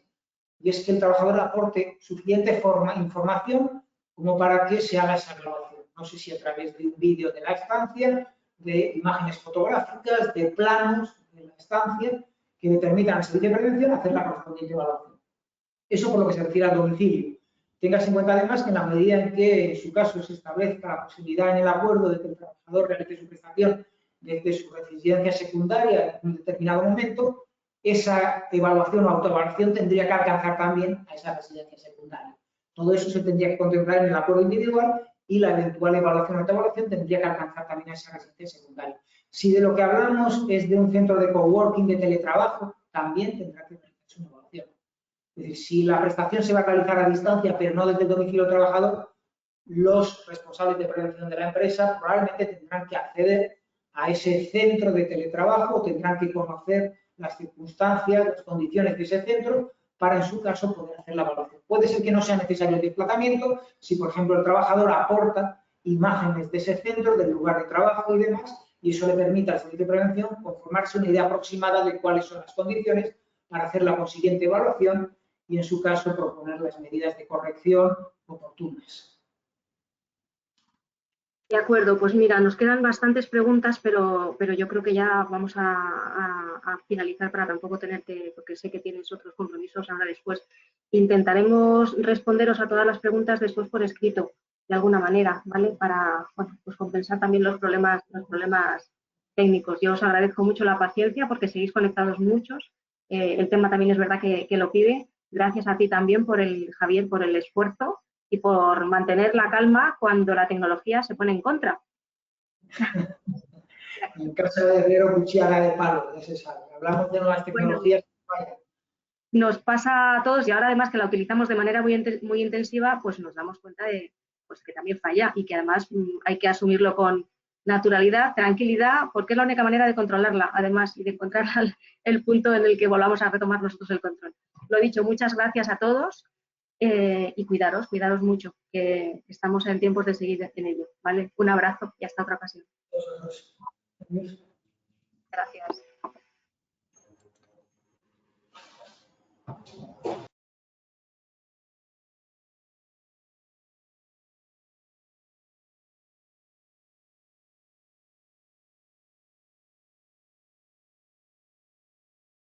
y es que el trabajador aporte suficiente información como para que se haga esa evaluación. No sé si a través de un vídeo de la estancia, de imágenes fotográficas, de planos de la estancia que le permitan al servicio de prevención hacer la correspondiente evaluación. Eso por lo que se refiere al domicilio. Tengas en cuenta además que en la medida en que en su caso se establezca la posibilidad en el acuerdo de que el trabajador realice su prestación desde su residencia secundaria en un determinado momento, esa evaluación o autoevaluación tendría que alcanzar también a esa residencia secundaria. Todo eso se tendría que contemplar en el acuerdo individual y la eventual evaluación o autoevaluación tendría que alcanzar también a esa residencia secundaria. Si de lo que hablamos es de un centro de coworking, de teletrabajo, también tendrá que realizarse una evaluación. Es decir, si la prestación se va a realizar a distancia, pero no desde el domicilio del trabajador, los responsables de prevención de la empresa probablemente tendrán que acceder a ese centro de teletrabajo, tendrán que conocer las circunstancias, las condiciones de ese centro, para en su caso poder hacer la evaluación. Puede ser que no sea necesario el desplazamiento, si por ejemplo el trabajador aporta imágenes de ese centro, del lugar de trabajo y demás, y eso le permite al servicio de prevención conformarse una idea aproximada de cuáles son las condiciones para hacer la consiguiente evaluación y en su caso proponer las medidas de corrección oportunas. De acuerdo, pues mira, nos quedan bastantes preguntas, pero yo creo que ya vamos a finalizar para tampoco tenerte, porque sé que tienes otros compromisos ahora después. Intentaremos responderos a todas las preguntas después por escrito, de alguna manera, ¿vale? Para bueno, pues compensar también los problemas técnicos. Yo os agradezco mucho la paciencia porque seguís conectados muchos. El tema también es verdad que lo pide. Gracias a ti también, Javier, por el esfuerzo y por mantener la calma cuando la tecnología se pone en contra. En casa de herrero, cuchilla de palo, ya se sabe. Hablamos de nuevas tecnologías. Bueno, nos pasa a todos y ahora además que la utilizamos de manera muy intensiva, pues nos damos cuenta de pues, que también falla y que además hay que asumirlo con naturalidad, tranquilidad, porque es la única manera de controlarla, además, y de encontrar el punto en el que volvamos a retomar nosotros el control. Lo dicho, muchas gracias a todos. Y cuidaros mucho, que estamos en tiempos de seguir en ello, ¿vale? Un abrazo y hasta otra ocasión. Gracias. Gracias.